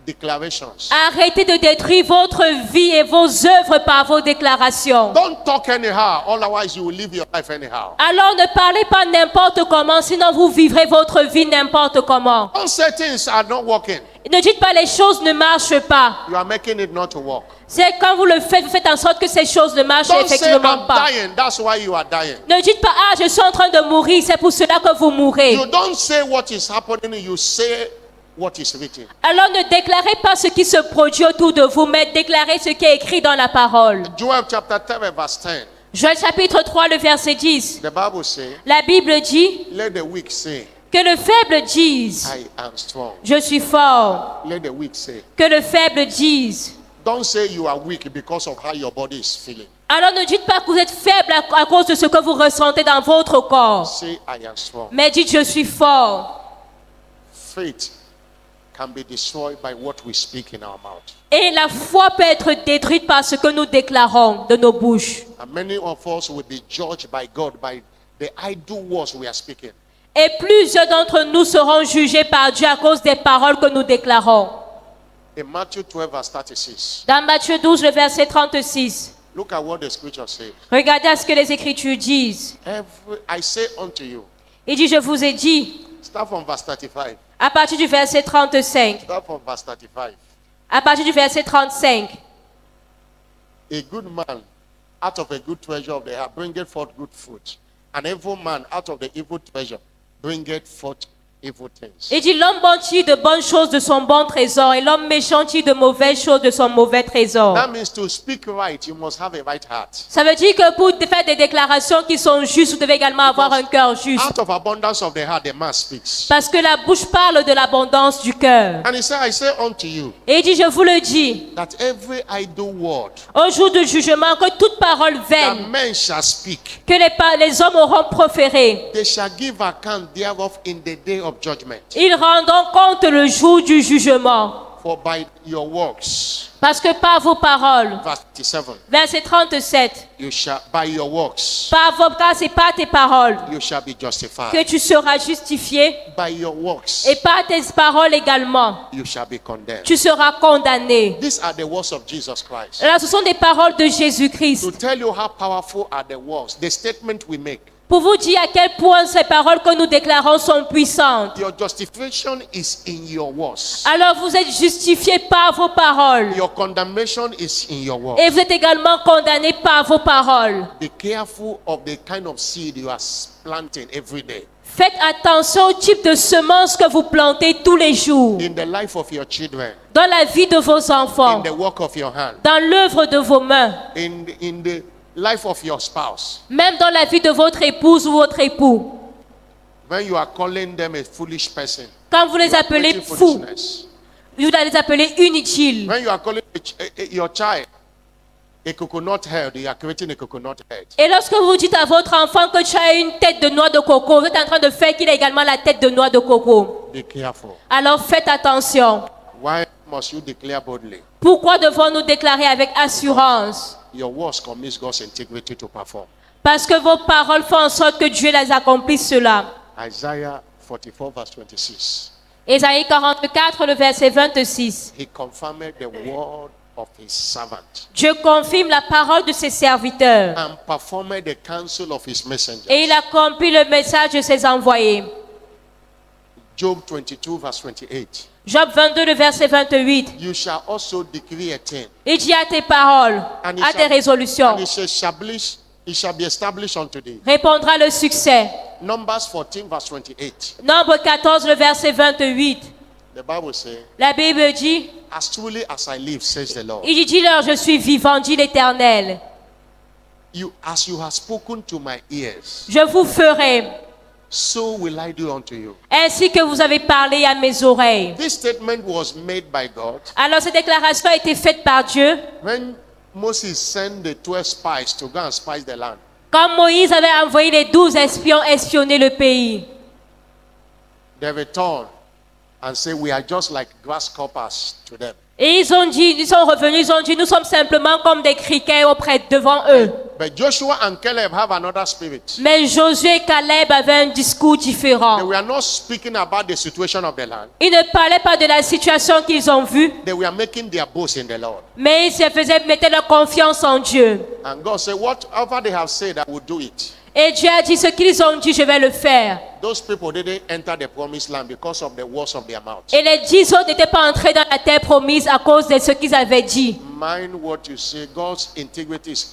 declarations. Arrêtez de détruire votre vie et vos œuvres par vos déclarations. Don't talk anyhow, otherwise you will live your life anyhow. Alors ne parlez pas n'importe comment, sinon vous vivrez votre vie n'importe comment. Don't say things are not working. Ne dites pas les choses ne marchent pas. You are making it not to work. C'est quand vous le faites, vous faites en sorte que ces choses ne marchent Don't say effectivement I'm pas. dying, that's why you are dying. Ne dites pas, ah, je suis en train de mourir, c'est pour cela que vous mourrez. You don't say what is happening, you say what is written. Alors ne déclarez pas ce qui se produit autour de vous, mais déclarez ce qui est écrit dans la parole. Joel chapter 10 verse 10. Joël chapitre 3, le verset 10. The Bible says, La Bible dit let the weak say, que le faible dise, I am strong. je suis fort. Let the weak say. Que le faible dise. Don't say you are weak because of how your body is feeling. Alors ne dites pas que vous êtes faible à cause de ce que vous ressentez dans votre corps. Say I am strong. Mais dites je suis fort. Faith can be destroyed by what we speak in our mouth. Et la foi peut être détruite par ce que nous déclarons de nos bouches. And many of us will be judged by God by the idle words we are speaking. Et plusieurs d'entre nous seront jugés par Dieu à cause des paroles que nous déclarons. In Matthew 12 verse 36, Dans Matthieu 12, le verset 36. look at what the scripture says. Regardez à ce que les Écritures disent. I say unto you, Il dit, je vous ai dit, start from verse 35. à partir du verset 35, Start from verse 35. à partir du verset 35, A good man out of a good treasure of the heart bringeth forth good fruit. An evil man out of the evil treasure bringeth forth evil things. Il dit, l'homme bon tire de bonnes choses de son bon trésor et l'homme méchant tire de mauvaises choses de son mauvais trésor. That means to speak right, you must have a right heart. Ça veut dire que pour faire des déclarations qui sont justes, vous devez également avoir un cœur juste. Out of abundance of the heart, the mouth speaks. Parce que la bouche parle de l'abondance du cœur. And he said, I say unto you, Et il dit, je vous le dis, that every idle word au jour du jugement, que toute parole that vaine men shall speak, que les hommes auront proférée, they shall give account thereof in the day of judgment. ils rendront compte le jour du jugement. For by your works, Parce que par vos paroles, verse 37, verset 37, you shall, by your works, par vos grâces et par tes paroles, you shall be justified. que tu seras justifié, By your works, et par tes paroles également, you shall be condemned. tu seras condamné. These are the words of Jesus Christ. Là, ce sont des paroles de Jésus-Christ. To tell you how powerful are the words, the statement we make. Pour vous dire à quel point ces paroles que nous déclarons sont puissantes. Your justification is in your words. Alors vous êtes justifiés par vos paroles. Your condemnation is in your words. Et vous êtes également condamnés par vos paroles. Be careful of the kind of seed you are planting every day. Faites attention au type de semences que vous plantez tous les jours. In the life of your children, Dans la vie de vos enfants. in the work of your hand, Dans l'œuvre de vos mains. in the life of your spouse. Même dans la vie de votre épouse ou votre époux. When you are calling them a foolish person, Quand vous les you are appelez creating fous, foolishness. vous allez les appeler inutiles. When you are calling your child a coconut head, you are creating a coconut head. Et lorsque vous dites à votre enfant que tu as une tête de noix de coco, vous êtes en train de faire qu'il a également la tête de noix de coco. Be careful. Alors faites attention. Why must you declare boldly? Pourquoi devons-nous déclarer avec assurance? Your words commit God's integrity to perform. Parce que vos paroles font en sorte que Dieu les accomplisse cela. Isaiah 44 verse 26. Ésaïe 44, le verset 26. He confirmed the word of his servant Dieu confirme la parole de ses serviteurs. and performed the counsel of his messenger. Et il accomplit le message de ses envoyés. Job 22 verse 28. Job 22, le verset 28. You shall also decree a thing, Il dit à tes paroles, and à tes résolutions, and it shall be established unto thee. répondra le succès. Numbers 14 verse 28. Nombre 14, le verset 28. The Bible says, La Bible dit, as truly as I live, says the Lord, il dit, dis-leur, je suis vivant, dit l'Éternel. as you have spoken to my ears, Je vous ferai, so will I do unto you. ainsi que vous avez parlé à mes oreilles. This statement was made by God Alors cette déclaration a été faite par Dieu when Moses sent the 12 spies to go and spy the land. quand Moïse avait envoyé les 12 espions espionner le pays. They returned and said, we are just like grasshoppers to them. Et ils sont revenus, ils ont dit, nous sommes simplement comme des criquets devant eux. But Joshua and Caleb have another spirit. Mais Josué et Caleb avaient un discours They différent. were not speaking about the situation of the land. Ils ne parlaient pas de la situation qu'ils ont vue, They were making their boast in the Lord. mais ils mettaient leur confiance en Dieu. And God said, whatever they have said, I will do it. Et Dieu a dit, ce qu'ils ont dit, je vais le faire. Those people didn't enter the promised land because of the words of their mouth. Et les 10 autres n'étaient pas entrés dans la terre promise à cause de ce qu'ils avaient dit. Mind what you say. God's integrity is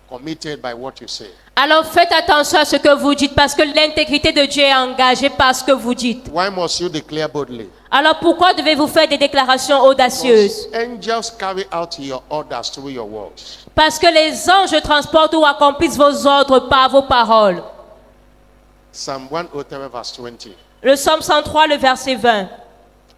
committed by what you say. Alors faites attention à ce que vous dites, parce que l'intégrité de Dieu est engagée par ce que vous dites. Why must you declare boldly? Alors pourquoi devez-vous faire des déclarations audacieuses? Angels carry out your orders through your words. Parce que les anges transportent ou accomplissent vos ordres par vos paroles. Psalm 103 verse 20. Le psaume 103, le verset 20.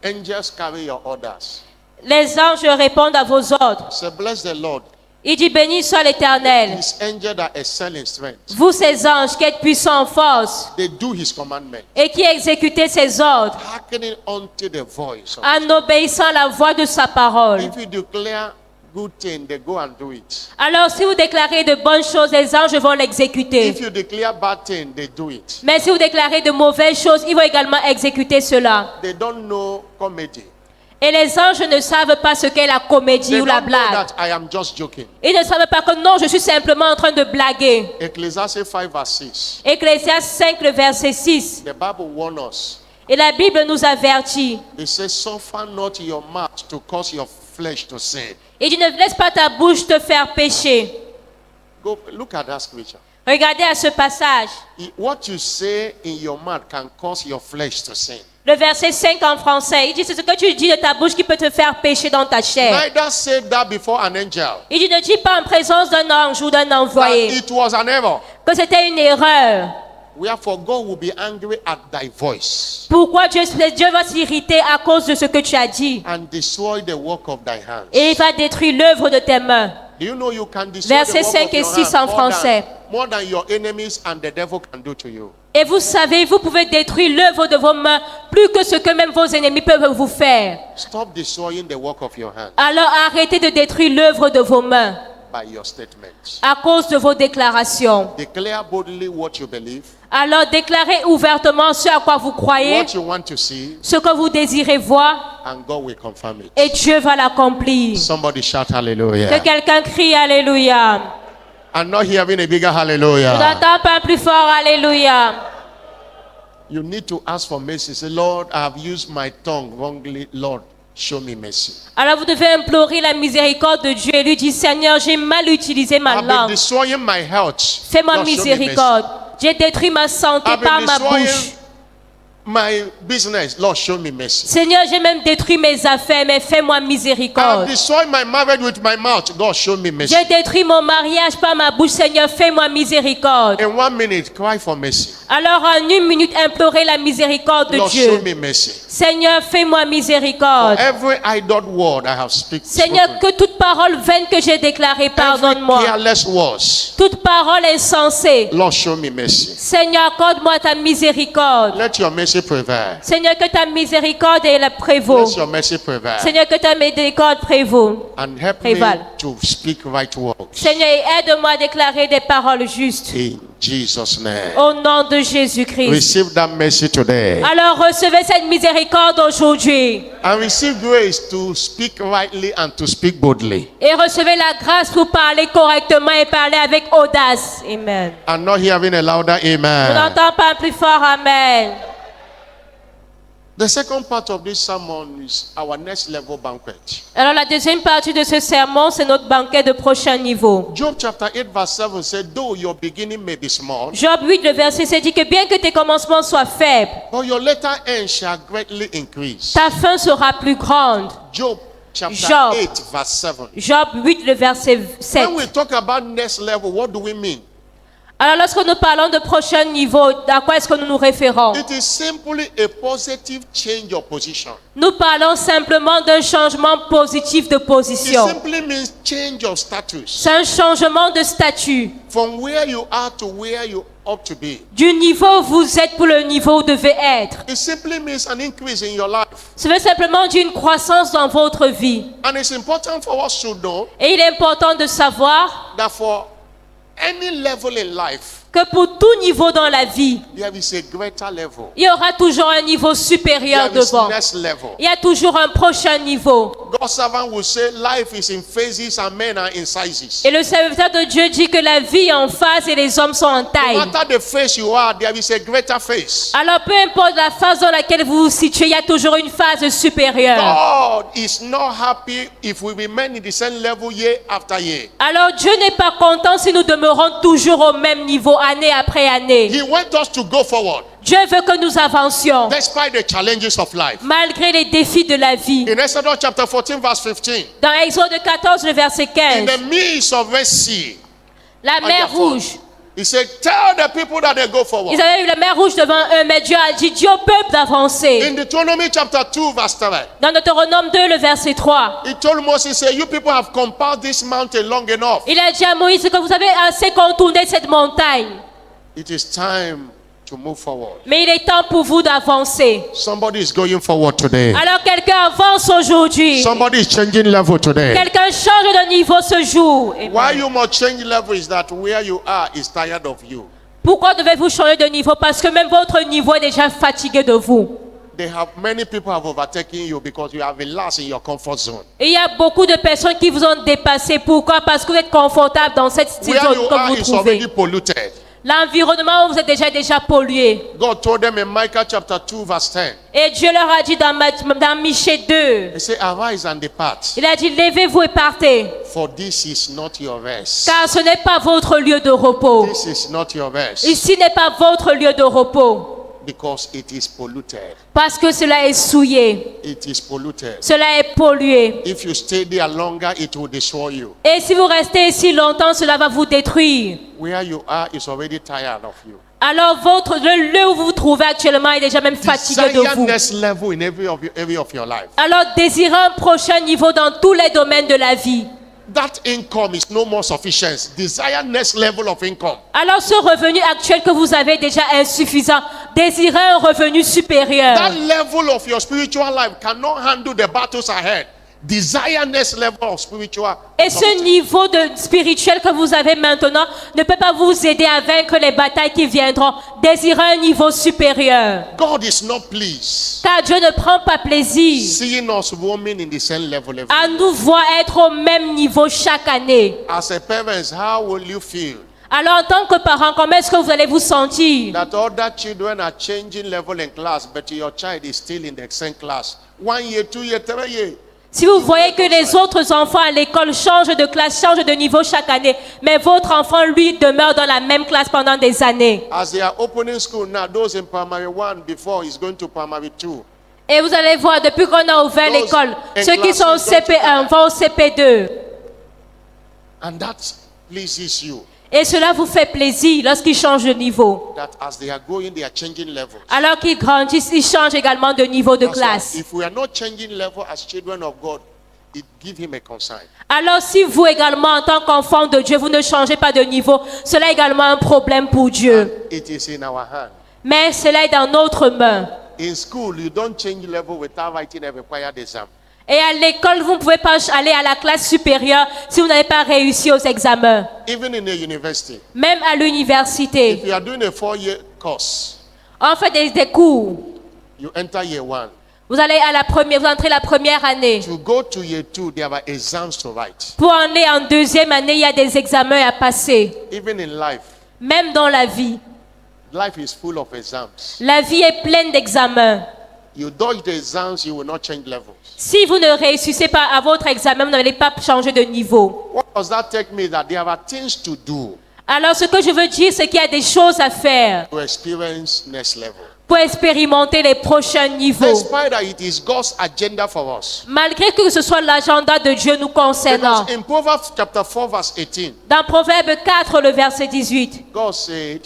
Angels carry your orders. Les anges répondent à vos ordres. Say, bless the Lord. Il dit, béni soit l'Éternel. His angels that excel in strength. Vous, ces anges, qui êtes puissants en force They do his commandment. et qui exécutez ses ordres Hearkening unto the voice of en obéissant à la voix de sa parole. If you declare good thing, they go and do it. Alors, si vous déclarez de bonnes choses, les anges vont l'exécuter. If you declare bad thing, they do it. Mais si vous déclarez de mauvaises choses, ils vont également exécuter cela. They don't know comedy. Et les anges ne savent pas ce qu'est la comédie They ou la don't know blague. that I am just joking. Ils ne savent pas que non, je suis simplement en train de blaguer. Ecclesiastes 5 verse 6. Ecclésiaste 5, le verset 6. The Bible warns us. Et la Bible nous avertit. It says, suffer not your mouth to cause your flesh to sin. Il dit, ne laisse pas ta bouche te faire pécher. Go look at that scripture. Regardez à ce passage. What you say in your mouth can cause your flesh to sin. Le verset 5 en français, il dit, c'est ce que tu dis de ta bouche qui peut te faire pécher dans ta chair. Neither say that before an angel. Il dit, ne dis pas en présence d'un ange ou d'un That envoyé it was an error. que c'était une erreur. Wherefore God will be angry at thy voice Pourquoi Dieu va s'irriter à cause de ce que tu as dit? and destroy the work of thy hands. Et il va détruire l'œuvre de tes mains. Do you know you can destroy Versets the work 5 of et your 6 hands en français. more than your enemies and the devil can do to you. Et vous savez, vous pouvez détruire l'œuvre de vos mains plus que ce que même vos ennemis peuvent vous faire. Stop destroying the work of your hands Alors arrêtez de détruire l'œuvre de vos mains by your statements. à cause de vos déclarations. Declare boldly what you believe, Alors déclarez ouvertement ce à quoi vous croyez, what you want to see, ce que vous désirez voir, and God will confirm it. et Dieu va l'accomplir. Somebody shout Que hallelujah. quelqu'un crie Alléluia. I'm not hearing a bigger Je hallelujah. n'entends pas plus fort Alléluia. You need to ask for mercy. Say, Lord, I have used my tongue wrongly. Lord, show me mercy. Alors vous devez implorer la miséricorde de Dieu et lui dire, Seigneur, j'ai mal utilisé ma I've been langue. destroying my health. Fais-moi Lord, show me mercy. miséricorde. J'ai détruit ma santé I've par been ma destroying bouche. my business. Lord, show me mercy. Seigneur, j'ai même détruit mes affaires, mais fais-moi I've miséricorde. destroyed my marriage with my mouth. God, show me mercy. J'ai détruit mon mariage par ma bouche, Seigneur, fais-moi miséricorde. In 1 minute, cry for mercy. Alors en une minute, implorez la miséricorde de Lord, show Dieu. me mercy. Seigneur, fais-moi miséricorde. Every idle word I have Seigneur, spoken, que toute parole vaine que j'ai déclarée, every pardonne-moi. careless words, Toute parole insensée. Lord, show me mercy. Seigneur, accorde-moi ta miséricorde. Let your mercy prevail. Seigneur, que ta miséricorde est la prévaut. Let your mercy prevail. Seigneur, que ta miséricorde prévaut. And help Préval. me to speak right words. Seigneur, aide-moi à déclarer des paroles justes. In Jesus' name. Au nom de Jésus-Christ. Receive that mercy today. Alors recevez cette miséricorde aujourd'hui. And receive grace to speak rightly and to speak boldly. Et recevez la grâce pour parler correctement et parler avec audace. Amen. I'm not hearing a louder Je amen. n'entends pas plus fort. Amen. The second part of this sermon is our next level banquet. Alors la deuxième partie de ce sermon, c'est notre banquet de prochain niveau. Job chapter 8 verse 7 said, though your beginning may be small, Job 8, le verset 7 dit que bien que tes commencements soient faibles, but your latter end shall greatly increase. ta fin sera plus grande. Job chapter Job. 8 verse 7. Job 8, le verset 7. When we talk about next level, what do we mean? Alors lorsque nous parlons de prochain niveau, à quoi est-ce que nous nous référons? It is simply a positive change of position. Nous parlons simplement d'un changement positif de It position. simply means change of status C'est un changement de statut. from where you are to where you ought to be. Du niveau où vous êtes pour le niveau où vous devez être. It simply means an increase in your life. Ça veut simplement dire une croissance dans votre vie. And it's important for us to know Et il est important de savoir that for any level in life, que pour tout niveau dans la vie, there is a greater level. il y aura toujours un niveau supérieur There is devant. next level. Il y a toujours un prochain niveau. God's servant will say life is in phases and men are in sizes. Et le serviteur de Dieu dit que la vie est en phase et les hommes sont en No taille. matter the phase you are, there is a greater phase. Alors peu importe la phase dans laquelle vous vous situez, il y a toujours une phase supérieure. God is not happy if we remain in the same level year after year. Alors Dieu n'est pas content si nous demeurons toujours au même niveau année après année. He wants us to go forward Dieu veut que nous avancions despite the challenges of life. malgré les défis de la vie. In Exodus chapter 14 verse 15, Dans Exode 14, le verset in 15, the midst of Red Sea, la mer Rouge. he said, tell the people that they go forward. Ils avaient eu la mer Rouge devant eux, mais Dieu a dit, Dieu au peuple d'avancer. In Deuteronomy chapter 2 verse 3, Dans Deutéronome 2, le verset 3, he told Moses, he said, you people have compassed this mountain long enough. il a dit à Moïse que vous avez assez contourné cette montagne. It is time to move forward. Mais il est temps pour vous d'avancer. Somebody is going forward today. Alors quelqu'un avance aujourd'hui. Somebody is changing level today. Quelqu'un change de niveau ce jour. Amen. Why you must change level is that where you are is tired of you. Pourquoi devez-vous changer de niveau? Parce que même votre niveau est déjà fatigué de vous. Many people have overtaken you because you have relaxed in your comfort zone. Et il y a beaucoup de personnes qui vous ont dépassé. Pourquoi? Parce que vous êtes confortable dans cette Where zone you que are vous is already trouvez. polluted. L'environnement où vous êtes déjà pollué. God told them in Micah chapter 2 verse 10. Et Dieu leur a dit dans Michée 2, He said, arise and depart. il a dit, levez-vous et partez. For this is not your rest. car ce n'est pas votre lieu de repos. This is not your rest. Ici n'est pas votre lieu de repos, Because it is polluted. parce que cela est souillé, It is polluted. cela est pollué. If you stay there longer, it will destroy you. Et si vous restez ici longtemps, cela va vous détruire. Where you are is already tired of you. Alors le lieu où vous vous trouvez actuellement est déjà même fatigué de Desire vous. next level in every area of your life. Alors désirez un prochain niveau dans tous les domaines de la vie. That income is no more sufficient. Desire next level of income. Alors ce revenu actuel que vous avez est déjà insuffisant. Désirez un revenu supérieur. That level of your spiritual life cannot handle the battles ahead. Desire next level of spiritual. Et ce niveau spirituel que vous avez maintenant ne peut pas vous aider à vaincre les batailles qui viendront. Désirez un niveau supérieur. God is not pleased Car Dieu ne prend pas plaisir seeing us roaming in the same level every à year. nous voir être au même niveau chaque année. As a parent, how will you feel Alors en tant que parent, comment est-ce que vous allez vous sentir? that other children are changing level in class, but your child is still in the same class? 1 year, 2 year, 3 year. Si vous voyez que les autres enfants à l'école changent de classe, changent de niveau chaque année, mais votre enfant, lui, demeure dans la même classe pendant des années. As they are opening school now, those in primary 1 before is going to primary 2. Et vous allez voir, depuis qu'on a ouvert Those l'école, in ceux qui sont au classes don't CP1 vont au CP2. And that pleases you. Et cela vous fait plaisir lorsqu'ils changent de niveau. That as they are growing, they are changing levels. Alors qu'ils grandissent, ils changent également de niveau de That's why classe. if we are not changing level as children of God, it gives him a concern. Alors si vous également, en tant qu'enfant de Dieu, vous ne changez pas de niveau, cela est également un problème pour Dieu. It is in our hand. Mais cela est dans notre main. In school, you don't change level without writing a required exam. Et à l'école, vous ne pouvez pas aller à la classe supérieure si vous n'avez pas réussi aux examens. Even in a university, Même à l'université, if you are doing a 4-year course, on fait des cours. you enter year 1. Vous allez à la première, vous entrez la première année. To go to year 2, there are exams to write. Pour aller en deuxième année, il y a des examens à passer. Even in life, Même dans la vie, life is full of exams. la vie est pleine d'examens. You dodge the exams, you will not change levels. Si vous ne réussissez pas à votre examen, vous n'allez pas changer de niveau. What does that take me? That there are things to do Alors ce que je veux dire, c'est qu'il y a des choses à faire to experience next level. pour expérimenter les prochains niveaux. Despite that it is God's agenda for us. Malgré que ce soit l'agenda de Dieu nous concernant. Because in Proverbs chapter 4 verse 18, Dans Proverbe 4, le verset 18, God said,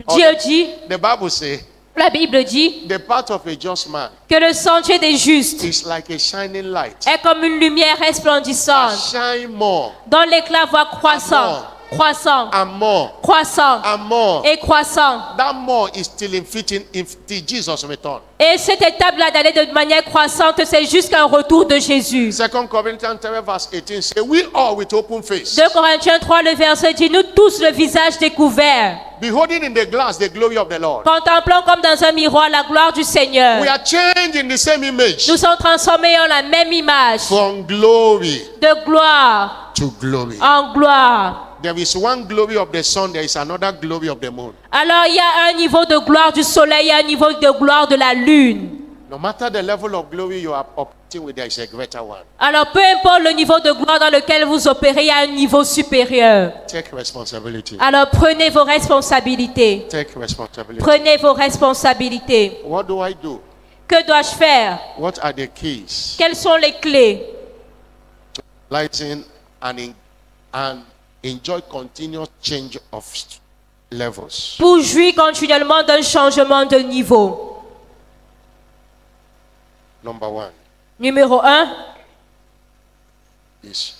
or Dieu dit, the Bible says, la Bible dit, the path of a just man que le sentier des justes is like a shining light. est comme une lumière resplendissante, Shine more dont l'éclat va croissant, croissant, and more croissant and more. et croissant. That more is still in fitting till Jesus return. Et cette étape-là d'aller de manière croissante, c'est jusqu'à un retour de Jésus. 2 Corinthians 3 verse 18 say, we all with open face, 2 Corinthiens 3, le verset dit, nous tous le visage découvert, beholding in the glass the glory of the Lord. contemplant comme dans un miroir la gloire du Seigneur. We are changed in the same image Nous sommes transformés en la même image, from glory de gloire to glory. en gloire. There is one glory of the sun, there is another glory of the moon. Alors il y a un niveau de gloire du soleil et un niveau de gloire de la lune. No matter the level of glory you are operating with, there is a greater one. Alors peu importe le niveau de gloire dans lequel vous opérez, il y a un niveau supérieur. Take responsibility. Alors prenez vos responsabilités. Take responsibility. Prenez vos responsabilités. What do I do? Que dois-je faire? What are the keys Quelles sont les clés to lighting and enjoy continuous change of levels? pour jouir continuellement d'un changement de niveau? Number 1 Numéro 1, is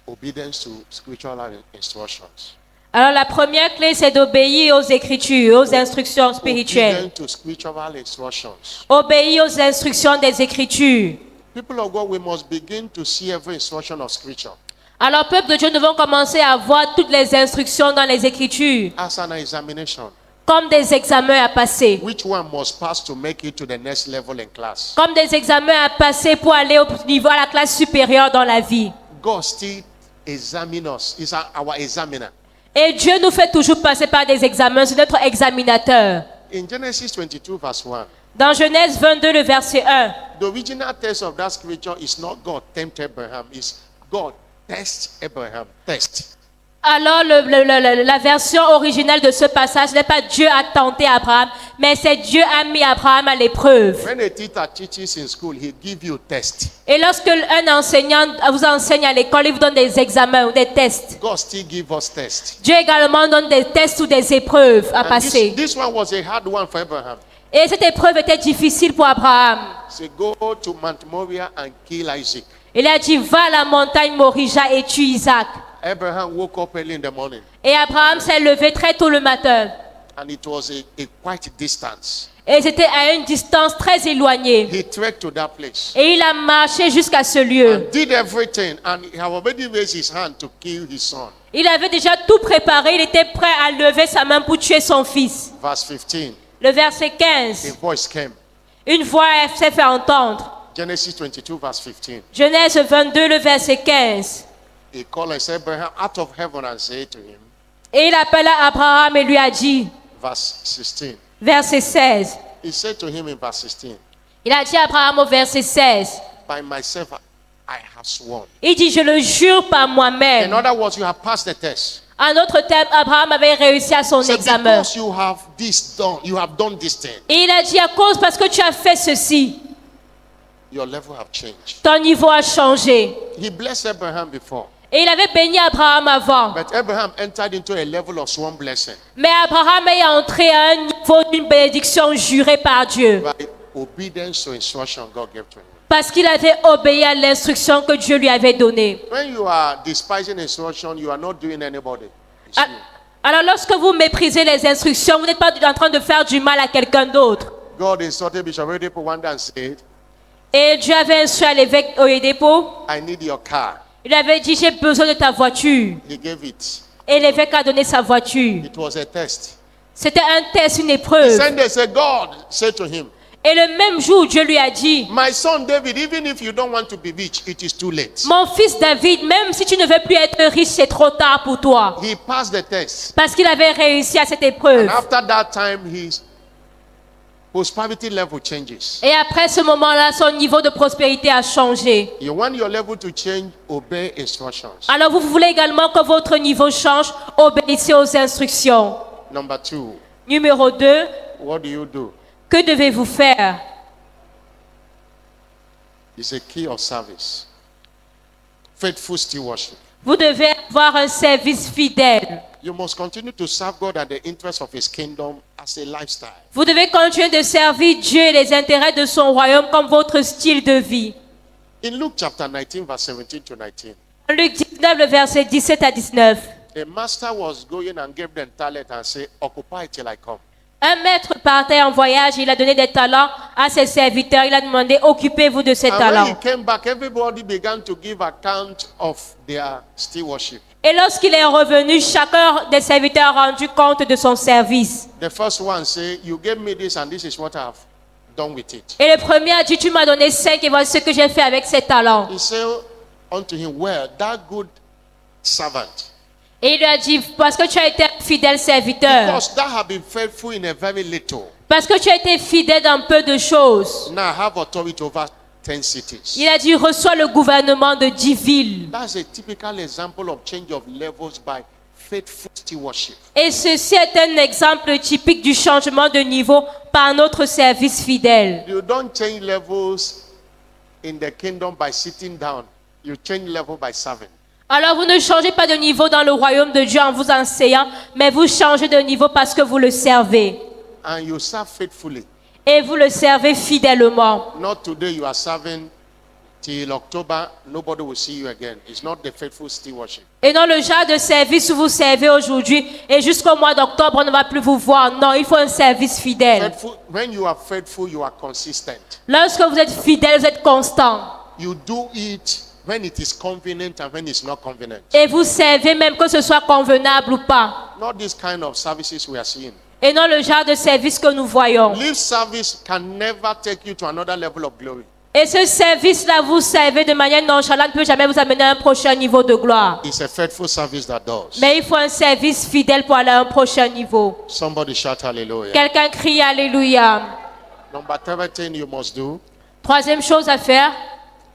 obedience to spiritual instructions. alors la première clé, c'est d'obéir aux Écritures, aux instructions spirituelles. Obedience to spiritual instructions. Obéir aux instructions des Écritures. People of God, we must begin to see every instruction of scripture Alors, peuple de Dieu, nous devons commencer à voir toutes les instructions dans les Écritures as an examination. comme des examens à passer. Which one must pass to make it to the next level in class? Comme des examens à passer pour aller au niveau à la classe supérieure dans la vie. God still examines us. He's our examiner. Et Dieu nous fait toujours passer par des examens, c'est notre examinateur. In Genesis 22 verse 1, Dans Genèse 22, le verset 1, the original text of that scripture is not God tempted Abraham, it's God, test Abraham. Test. Alors, la version originale de ce passage n'est pas Dieu a tenté Abraham, mais c'est Dieu a mis Abraham à l'épreuve. When a teacher teaches in school, he gives you test. Et lorsque un enseignant vous enseigne à l'école, il vous donne des examens ou des tests. God still gives us tests. Dieu également donne des tests ou des épreuves à And passer. this one was a hard one for Abraham. Et cette épreuve était difficile pour Abraham. Say, go to Mount Moriah and kill Isaac. Il a dit, va à la montagne Morija et tue Isaac. Abraham woke up early in the morning, Et Abraham s'est levé très tôt le matin. and it was a quite distance. Et c'était à une distance très éloignée. He trekked to that place, Et il a marché jusqu'à ce lieu. and did everything, and he had already raised his hand to kill his son. Il avait déjà tout préparé. Il était prêt à lever sa main pour tuer son fils. Verse 15, Le verset a 15. voice came. Une voix s'est fait entendre. Genesis 22, verse 15. Genèse 22, le verset 15. He called and said, Abraham out of heaven and said to him, Et il appela Abraham et lui a dit, verse 16. verset 16. He said to him in verse 16, Il a dit à Abraham au verset 16. by myself I have sworn. Il dit, je le jure par In moi-même. other words, you have passed the test. En d'autres termes, Abraham avait réussi à son So examen. because you have this done, you have done this thing, Et il a dit, à cause parce que tu as fait ceci, your level have changed. ton niveau a changé. He blessed Abraham before, Et il avait béni Abraham avant. but Abraham entered into a level of sworn blessing Mais Abraham est entré à un niveau d'une bénédiction jurée par Dieu. by obedience to instruction God gave to him. Parce qu'il avait obéi à l'instruction que Dieu lui avait donnée. When you are despising instruction, you are not doing anybody. It's Ah, you. Alors lorsque vous méprisez les instructions, vous n'êtes pas en train de faire du mal à quelqu'un d'autre. God instructed Bishop Oyedepo one day and said, Et Dieu avait instruit à l'évêque Oyedepo. I need your car. Il avait dit, j'ai besoin de ta voiture. He gave it. Et l'évêque a donné sa voiture. It was a test. C'était un test, une He épreuve. said, they said, God said to him, Et le même jour, Dieu lui a dit, my son David, even if you don't want to be rich, it is too late. mon fils David, même si tu ne veux plus être riche, c'est trop tard pour toi. He passed the test. Parce qu'il avait réussi à cette épreuve. And after that time, his prosperity level changes. Et après ce moment-là, son niveau de prospérité a changé. You want your level to change, obey instructions. Alors vous voulez également que votre niveau change, obéissez aux instructions. Number 2, Numéro 2, what do you do? que devez-vous faire? It's a key of service. Faithful stewardship. Vous devez avoir un service fidèle. You must continue to serve God and the interests of His kingdom as a lifestyle. Vous devez continuer de servir Dieu et les intérêts de son royaume comme votre style de vie. In Luke chapter 19, verse 17 to 19, Luc 19, le verset 17 à 19. a master was going and gave them talent and said, occupy till I come. Un maître partait en voyage, il a donné des talents à ses serviteurs. Il a demandé, occupez-vous de ces And when he talents. came back, everybody began to give account of their stewardship. Et lorsqu'il est revenu, chacun des serviteurs a rendu compte de son service. The first one said, you gave me this and this is what I have done with it. Et le premier a dit, tu m'as donné 5 et voici ce que j'ai fait avec ces talents. He said unto him, well, that good servant, Et il lui a dit, parce que tu as été un fidèle serviteur, because thou have been faithful in a very little, parce que tu as été fidèle dans peu de choses. now have authority over 10 cities. Il a dit, reçois le gouvernement de 10 villes. That's a typical example of change of levels by faithful stewardship. Et ceci est un exemple typique du changement de niveau par notre service fidèle. You don't change levels in the kingdom by sitting down. You change level by serving. Alors vous ne changez pas de niveau dans le royaume de Dieu en vous enseignant, mais vous changez de niveau parce que vous le servez. And you serve faithfully. Et vous le servez fidèlement. Not today you are serving till October, nobody will see you again. It's not the faithful stewardship. Et dans le genre de service où vous servez aujourd'hui, et jusqu'au mois d'octobre, on ne va plus vous voir. Non, il faut un service fidèle. Faithful, when you are faithful, you are consistent. Lorsque vous êtes fidèle, vous êtes constant. You do it when it is convenient and when it's not convenient. Et vous servez même que ce soit convenable ou pas. Not this kind of services we are seeing. Et non le genre de service que nous voyons. Lip service can never take you to another level of glory. Et ce service-là, vous servez de manière nonchalante, ne peut jamais vous amener à un prochain niveau de gloire. It's a faithful service that does. Mais il faut un service fidèle pour aller à un prochain niveau. Somebody shout hallelujah. Quelqu'un crie Alléluia. Number 13 you must do. Troisième chose à faire,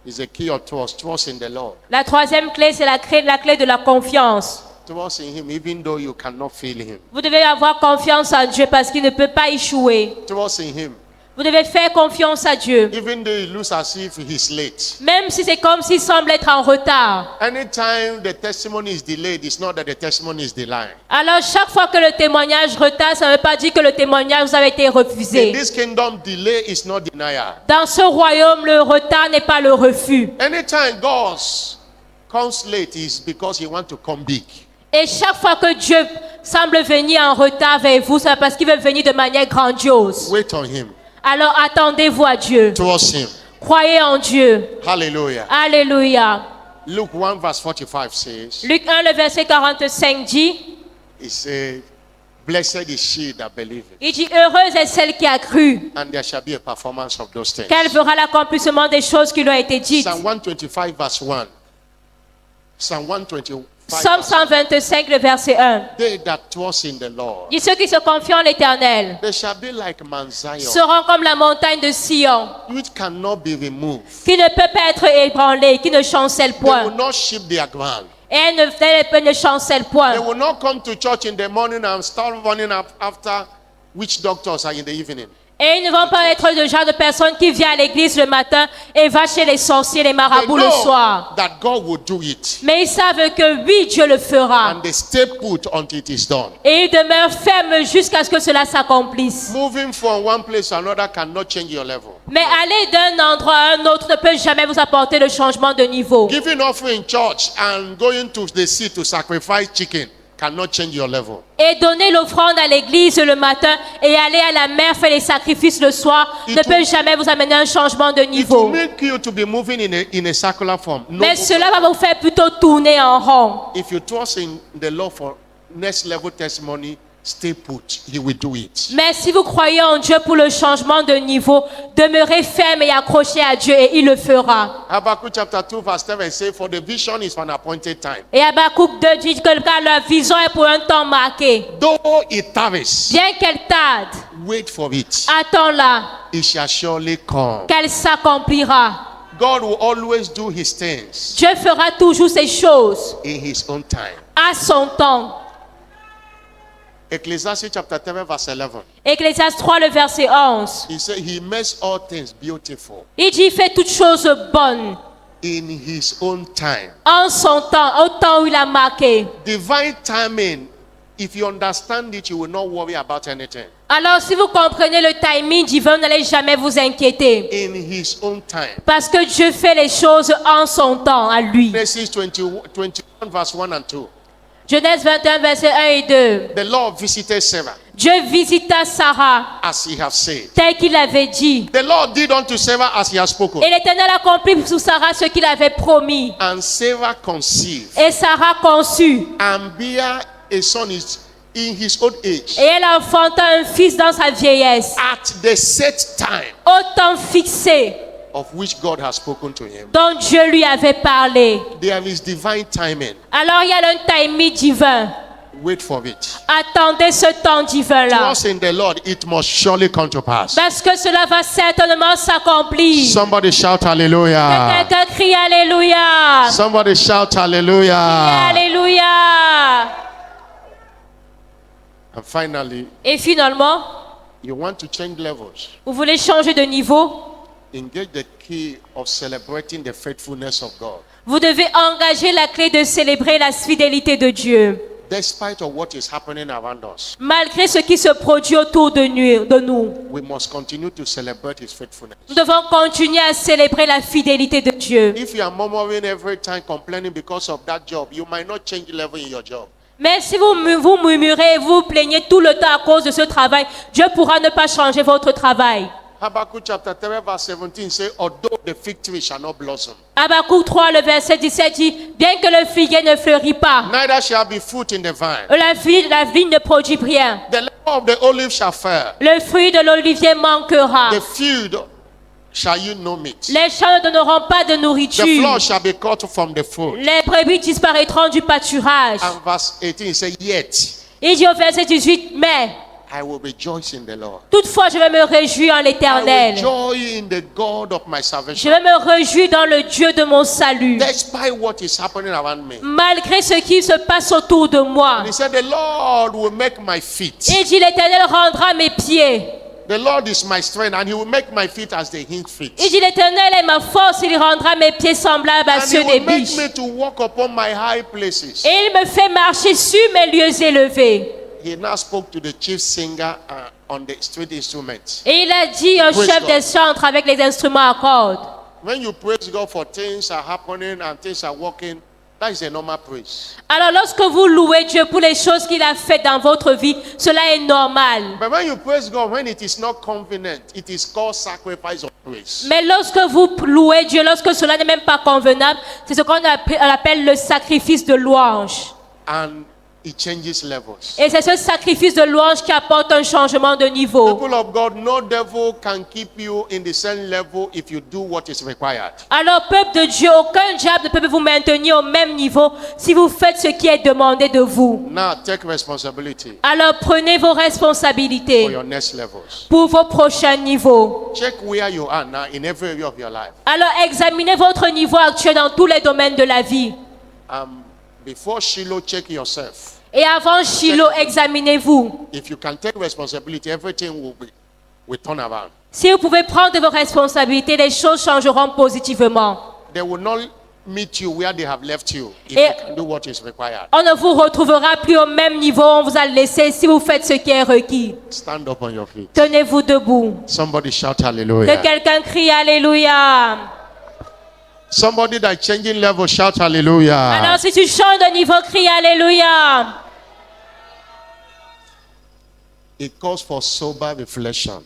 is a key of trust. Trust in the Lord. La troisième clé, c'est la clé de la confiance. Trust in Him, even though you cannot feel Him. Vous devez avoir confiance en Dieu parce qu'il ne peut pas échouer. Trust in Him, Vous devez faire confiance à Dieu. even though it looks as if He's late. Même si c'est comme s'il semble être en retard. Anytime the testimony is delayed, it's not that the testimony is delayed. Alors chaque fois que le témoignage retarde, ça ne veut pas dire que le témoignage vous a été In refusé. this kingdom, delay is not denial. Dans ce royaume, le retard n'est pas le refus. Anytime God comes late, it's because He wants to come big. Et chaque fois que Dieu semble venir en retard vers vous, c'est parce qu'il veut venir de manière grandiose. Wait on Him. Alors attendez-vous à Dieu. Trust Him. Croyez en Dieu. Hallelujah. Alléluia. Luke 1 verse 45 says, Luc 1, le verset 45 dit, He said, Blessed is she that believeth, il dit, heureuse est celle qui a cru, and there shall be a performance of those things. qu'elle verra l'accomplissement des choses qui lui ont été dites. Psalm 125 verse 1. Psalm 125 Psaume verse 1. 125, le verset 1. They that trust in the Lord, Dit, ceux qui se confient en l'Éternel they shall be like Mount Zion, seront comme la montagne de Sion, which cannot be removed. qui ne peut pas être ébranlée, qui ne chancelle They point. will not shift their ground. Et elle ne chancelle point. They will not come to church in the morning and start running up after witch doctors are in the evening. Et ils ne vont pas être le genre de personnes qui viennent à l'église le matin et va chez les sorciers, les They marabouts le know soir. that God will do it, Mais ils savent que oui, Dieu le fera. and they stay put until it is done. Et ils demeurent fermes jusqu'à ce que cela s'accomplisse. Moving from one place to another cannot change your level. Mais aller d'un endroit à un autre ne peut jamais vous apporter le changement de niveau. Giving offering in church and going to the sea to sacrifice chicken cannot change your level. Et donner l'offrande à l'église le matin et aller à la mer faire les sacrifices le soir It ne peut will- jamais vous amener un changement de It will niveau. make you to be moving in a circular form. No, Mais cela va vous faire plutôt tourner en rond. if you trust in the Lord for next level testimony, stay put. He will do it. Mais si vous croyez en Dieu pour le changement de niveau, demeurez ferme et accrochez à Dieu et il le fera. Habakkuk chapter 2 verse 7 says, For the vision is for an appointed time. Et Habakkuk 2 dit que la vision est pour un temps marqué. Though it tarries, Bien qu'elle tarde, wait for it. attends-la, It shall surely come. qu'elle s'accomplira. God will always do His things Dieu fera toujours ces choses in His own time. à son temps. Ecclesiastes chapter 3 verse 11. Ecclésiaste 3, le verset 11. He said, He makes all things beautiful Il dit, il fait toutes choses bonnes in His own time. en son temps, au temps où il a marqué. Divine timing, if you understand it, you will not worry about anything. Alors, si vous comprenez le timing divin, vous n'allez jamais vous inquiéter. In His own time. Parce que Dieu fait les choses en son temps, à lui. Genesis 21 verse 1 and 2. Genèse 21, verset 1 et 2. The Lord visited Sarah Dieu visita Sarah, as He has said. tel qu'il avait dit. The Lord did unto Sarah as He has spoken. Et l'Éternel accomplit sur Sarah ce qu'il avait promis. And Sarah conceived Et Sarah conçut. and bare a son is in his old age. Et elle enfanta un fils dans sa vieillesse. At the set time Au temps fixé of which God has spoken to him. dont Dieu lui avait parlé. There is divine timing. Alors il y a un timing divin. Wait for it. Attendez ce temps divin-là. Trust in the Lord, it must surely come to pass. Parce que cela va certainement s'accomplir. Somebody shout Que hallelujah. quelqu'un crie Alléluia. Somebody shout hallelujah. Alléluia. And finally, Et finalement, you want to change levels. vous voulez changer de niveau. Engage the key of celebrating the faithfulness of God. Vous devez engager la clé de célébrer la fidélité de Dieu. Despite of what is happening around us, Malgré ce qui se produit autour de nous, we must continue to celebrate His faithfulness. nous devons continuer à célébrer la fidélité de Dieu. If you are murmuring every time, complaining because of that job, you might not change level in your job. Mais si vous murmurez et vous plaignez tout le temps à cause de ce travail, Dieu pourra ne pas changer votre travail. Habakkuk chapter 3 verse 17 says, Although the fig tree shall not blossom, Habakkuk 3, le verset 17 dit, bien que le figuier ne fleurit pas, neither shall be fruit in the vine. la vigne ne produit rien, The level of the olive shall fail. le fruit de l'olivier manquera, The field shall yield no meat. les champs ne donneront pas de The nourriture, flock shall be cut from the fold. les brebis disparaîtront du pâturage. And verse 18 says, Yet Il dit au verset 18, mais I will rejoice in the Lord. Toutefois, je vais me réjouir en I will l'Éternel. joy in the God of my Je salvation. vais me réjouir dans le Dieu de mon salut. Despite what is happening around me. Malgré ce qui se passe autour de moi. And he said, the Lord will make my feet. Il dit, l'Éternel rendra mes pieds. The Lord is my strength, and he will make my feet as the hind feet. Il dit, l'Éternel est ma force, il rendra mes pieds semblables à And he ceux des will make biches. me to walk upon my high places. Et il me fait marcher sur mes lieux élevés. He now spoke to the chief singer on the street instruments. Et il a dit au Praise chef God. des chantres avec les instruments à cordes. When you praise God for things are happening and things are working, that is a normal praise. Alors lorsque vous louez Dieu pour les choses qu'il a faites dans votre vie, cela est normal. But when you praise God when it is not convenient, it is called sacrifice of praise. Mais lorsque vous louez Dieu, lorsque cela n'est même pas convenable, c'est ce qu'on appelle le sacrifice de louange. And it changes levels. Et c'est ce sacrifice de louange qui apporte un changement de niveau. People of God, no devil can keep you in the same level if you do what is required. Alors, peuple de Dieu, aucun diable ne peut vous maintenir au même niveau si vous faites ce qui est demandé de vous. Now take responsibility Alors, prenez vos for responsabilités your next levels. pour vos prochains niveaux. Check where you are now in every area of your life. Alors, examinez votre niveau actuel dans tous les domaines de la vie. Before Shiloh, check yourself. Et avant Shiloh, examinez-vous. If you can take responsibility, everything will turn around. Si vous pouvez prendre vos responsabilités, les choses changeront positivement. They will not meet you where they have left you if Et- you can do what is required. On ne vous retrouvera plus au même niveau, on vous a laissé si vous faites ce qui est requis. Stand up on your feet. Tenez-vous debout. Somebody shout Que hallelujah. quelqu'un crie Alléluia. Somebody that changing level shout hallelujah. Alors si tu chantes de niveau, crie Alléluia. It calls for sober reflection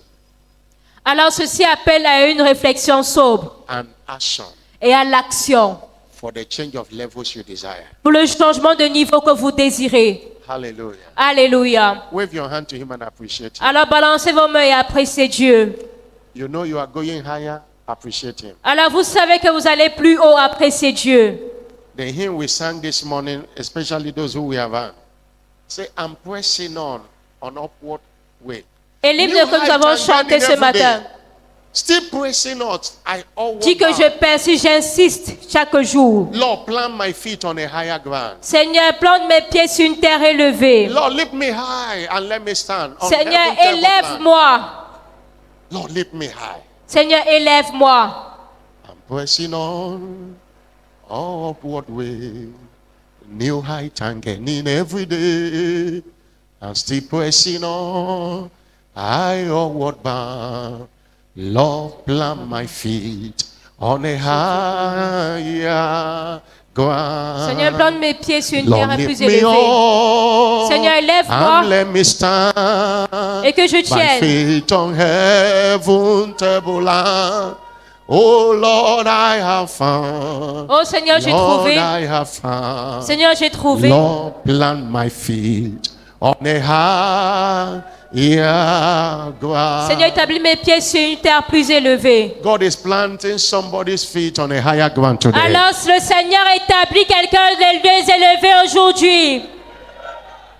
Alors ceci appelle à une réflexion sobre and action et à l'action for the change of levels you desire. pour le changement de niveau que vous désirez. Hallelujah. Alléluia. Wave your hand to him and appreciate him. Alors balancez vos mains et appréciez Dieu. You know you are going higher, appreciate him. Alors vous savez que vous allez plus haut, appréciez Dieu. The hymn we sang this morning, especially those who we have had, say, I'm pressing on upward way. Et l'hymne New que nous height avons and chanté gain ce every matin day. Still pressing on, I always dit que je persiste, j'insiste chaque jour. Lord, plant my feet on a higher ground. Seigneur, plante mes pieds sur une terre élevée. Lord, lift me high and let me stand on Seigneur, heaven's level ground. élève-moi. Lord, lift me high. Seigneur, élève-moi. I'm pressing on upward way. New height and gaining every day. I'm still pressing on high onward bound. Lord, plant my feet on a higher ground. Seigneur, plante mes pieds sur une Lord, terre lift plus me élevée. up Seigneur, élève-moi and let me stand. et que je My tienne. feet on heaven's tableland. Oh Lord, I have found. Oh Seigneur, j'ai Lord, trouvé. I have found. Seigneur, j'ai trouvé. Lord, plant my feet on a higher ground. Seigneur, établis mes pieds sur une terre plus élevée. God is planting somebody's feet on a higher ground today. Alors le Seigneur établit quelqu'un des lieux élevés aujourd'hui.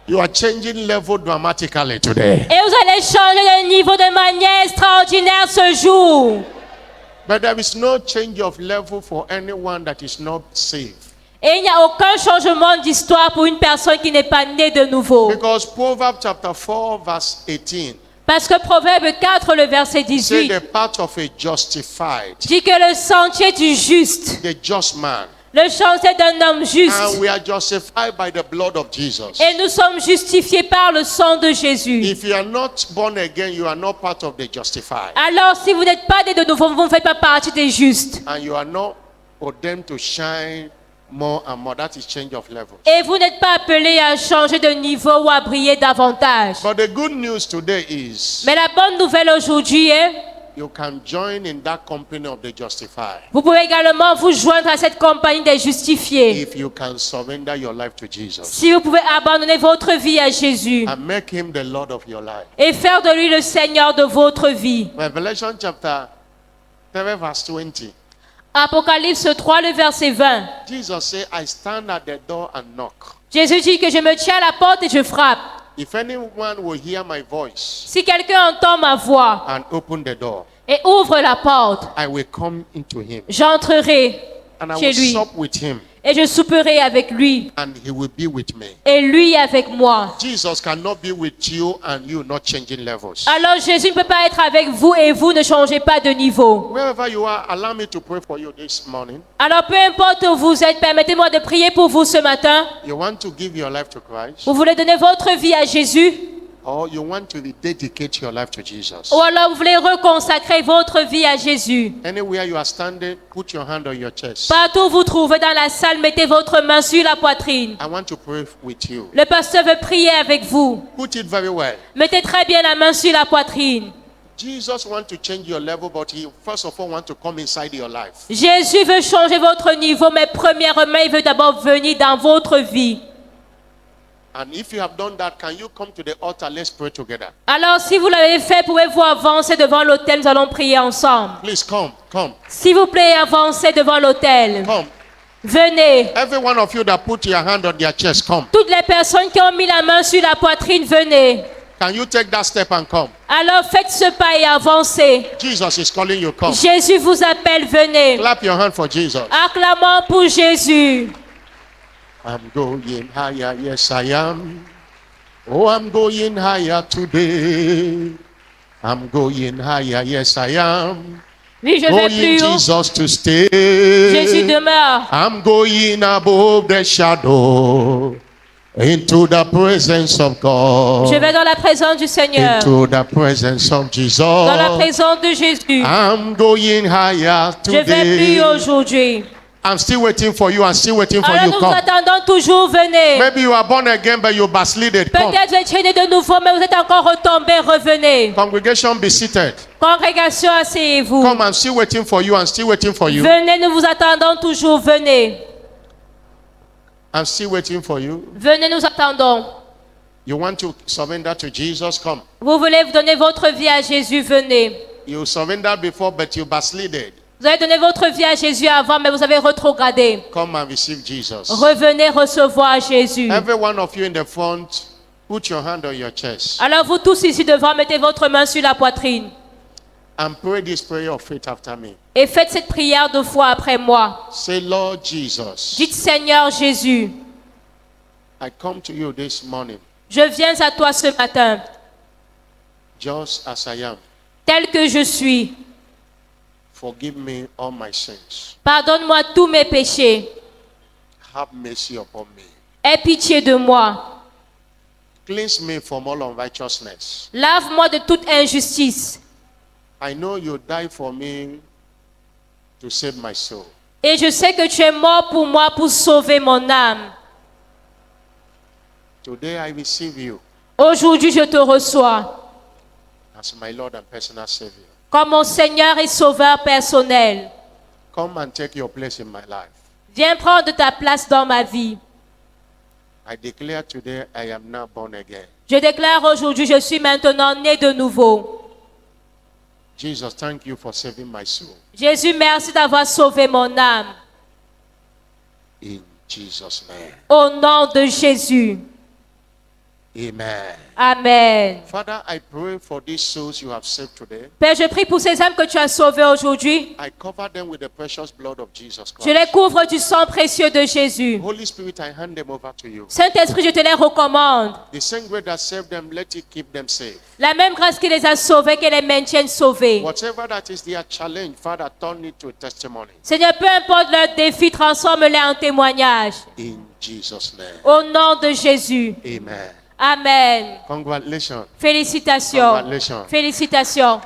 You are changing level dramatically today. Et vous allez changer de niveau de manière extraordinaire ce jour. But there is no change of level for anyone that is not saved. Et il n'y a aucun changement d'histoire pour une personne qui n'est pas née de nouveau. Because Proverbs chapter 4 verse 18 Parce que Proverbe 4, le verset say 18, the path of a justified, dit que le sentier du juste, the just man, le sentier d'un homme juste, and we are justified by the blood of Jesus. et nous sommes justifiés par le sang de Jésus. If you are not born again, you are not part of the justified. Alors, si vous n'êtes pas né de nouveau, vous ne faites pas partie des justes. And you are not ordained to shine more and more. That is change of level. Et vous n'êtes pas appelé à changer de niveau ou à briller davantage. But the good news today is Mais la bonne nouvelle aujourd'hui est, you can join in that company of the justified vous pouvez également vous joindre à cette compagnie des justifiés. if you can surrender your life to Jesus Si vous pouvez abandonner votre vie à Jésus and make him the Lord of your life. et faire de lui le Seigneur de votre vie. Revelation chapter 3 verse 20. Apocalypse 3, le verset 20. Jesus said, I stand at the door and knock. Jésus dit que je me tiens à la porte et je frappe. If anyone will hear my voice Si quelqu'un entend ma voix and open the door, et ouvre la porte, I will come into him j'entrerai and I chez will lui sup with him et je souperai avec lui and he will be with me. et lui avec moi. Jesus cannot be with you and you not changing levels. Alors Jésus ne peut pas être avec vous et vous ne changez pas de niveau. Wherever you are, allow me to pray for you this morning. Alors peu importe où vous êtes, permettez-moi de prier pour vous ce matin. You want to give your life to Christ, Vous voulez donner votre vie à Jésus or you want to rededicate your life to Jesus. ou alors vous voulez reconsacrer votre vie à Jésus. Anywhere you are standing, put your hand on your chest. Partout où vous trouvez dans la salle, mettez votre main sur la poitrine. I want to pray with you. Le pasteur veut prier avec vous. Put it very well. Mettez très bien la main sur la poitrine. Jesus wants to change your level, but he first of all wants to come inside your life. Jésus veut changer votre niveau, mais premièrement, il veut d'abord venir dans votre vie. And if you have done that, can you come to the altar? Let's pray together. Alors, si vous l'avez fait, pouvez-vous avancer devant l'autel? Nous allons prier ensemble. Please come, come, S'il vous plaît, avancez devant l'autel. come. Venez. Every one of you that put your hand on their chest, come. Toutes les personnes qui ont mis la main sur la poitrine, venez. Can you take that step and come? Alors, faites ce pas et avancez. Jesus is calling you, come. Jésus vous appelle, venez. Clap your hand for Jesus. Acclamons pour Jésus. I'm going higher, yes I am. Oh, I'm going higher today. I'm going higher, yes I am. Oui, je vais Going plus haut. Jesus to stay. Jésus demeure. I'm going above the shadow into the presence of God. Je vais dans la présence du Seigneur. Into the presence of Jesus. Dans la présence de Jésus. I'm going higher Je vais plus today. haut aujourd'hui. I'm still waiting for you. I'm still waiting for Alors you. nous vous Come. attendons toujours, venez. Maybe you are born again, but you backslided. Come. Peut-être vous êtes né de nouveau, mais vous êtes encore retombé, revenez. Congregation, be seated. Congrégation, asseyez-vous. Come, I'm still waiting for you. I'm still waiting for you. Venez, nous vous attendons toujours, venez. I'm still waiting for you. Venez, nous attendons. You want to surrender to Jesus? Come. Vous voulez vous donner votre vie à Jésus, venez. You surrendered before, but you backslided. Vous avez donné votre vie à Jésus avant, mais vous avez rétrogradé. Come and receive Jesus. Revenez recevoir Jésus. Every one of you in the front, put your hand on your chest Alors vous tous ici devant, mettez votre main sur la poitrine. and pray this prayer of faith after me. Et faites cette prière 2 fois après moi. Say, Lord Jesus, Dites, Seigneur Jésus, I come to you this morning je viens à toi ce matin, just as I am. tel que je suis. Forgive me all my sins. Pardonne-moi tous mes péchés. Have mercy upon me. Aie pitié de moi. Cleanse me from all unrighteousness. Lave-moi de toute injustice. I know you died for me to save my soul. Et je sais que tu es mort pour moi pour sauver mon âme. Today I receive you Aujourd'hui, je te reçois as my Lord and personal Savior. comme mon Seigneur et Sauveur personnel. Come and take your place in my life. Viens prendre ta place dans ma vie. I declare today I am now born again. Je déclare aujourd'hui, je suis maintenant né de nouveau. Jesus, thank you for saving my soul. Jésus, merci d'avoir sauvé mon âme. In Jesus' name. Au nom de Jésus. Amen. Amen. Father, I pray for these souls you have saved today. Père, je prie pour ces âmes que tu as sauvées aujourd'hui. I cover them with the precious blood of Jesus Je les Christ. couvre du sang précieux de Jésus. Holy Spirit, I hand them over to you. Saint-Esprit, je te les recommande. The same way that saved them, let it keep them safe. La même grâce qui les a sauvés, qu'elle les maintienne sauvés. Whatever that is their challenge, Father, turn it to a testimony. Seigneur, peu importe leur défi, transforme-les en témoignage. In Jesus' name. Au nom de Jésus. Amen. Amen. Congratulations. Félicitations. Congratulations. Félicitations.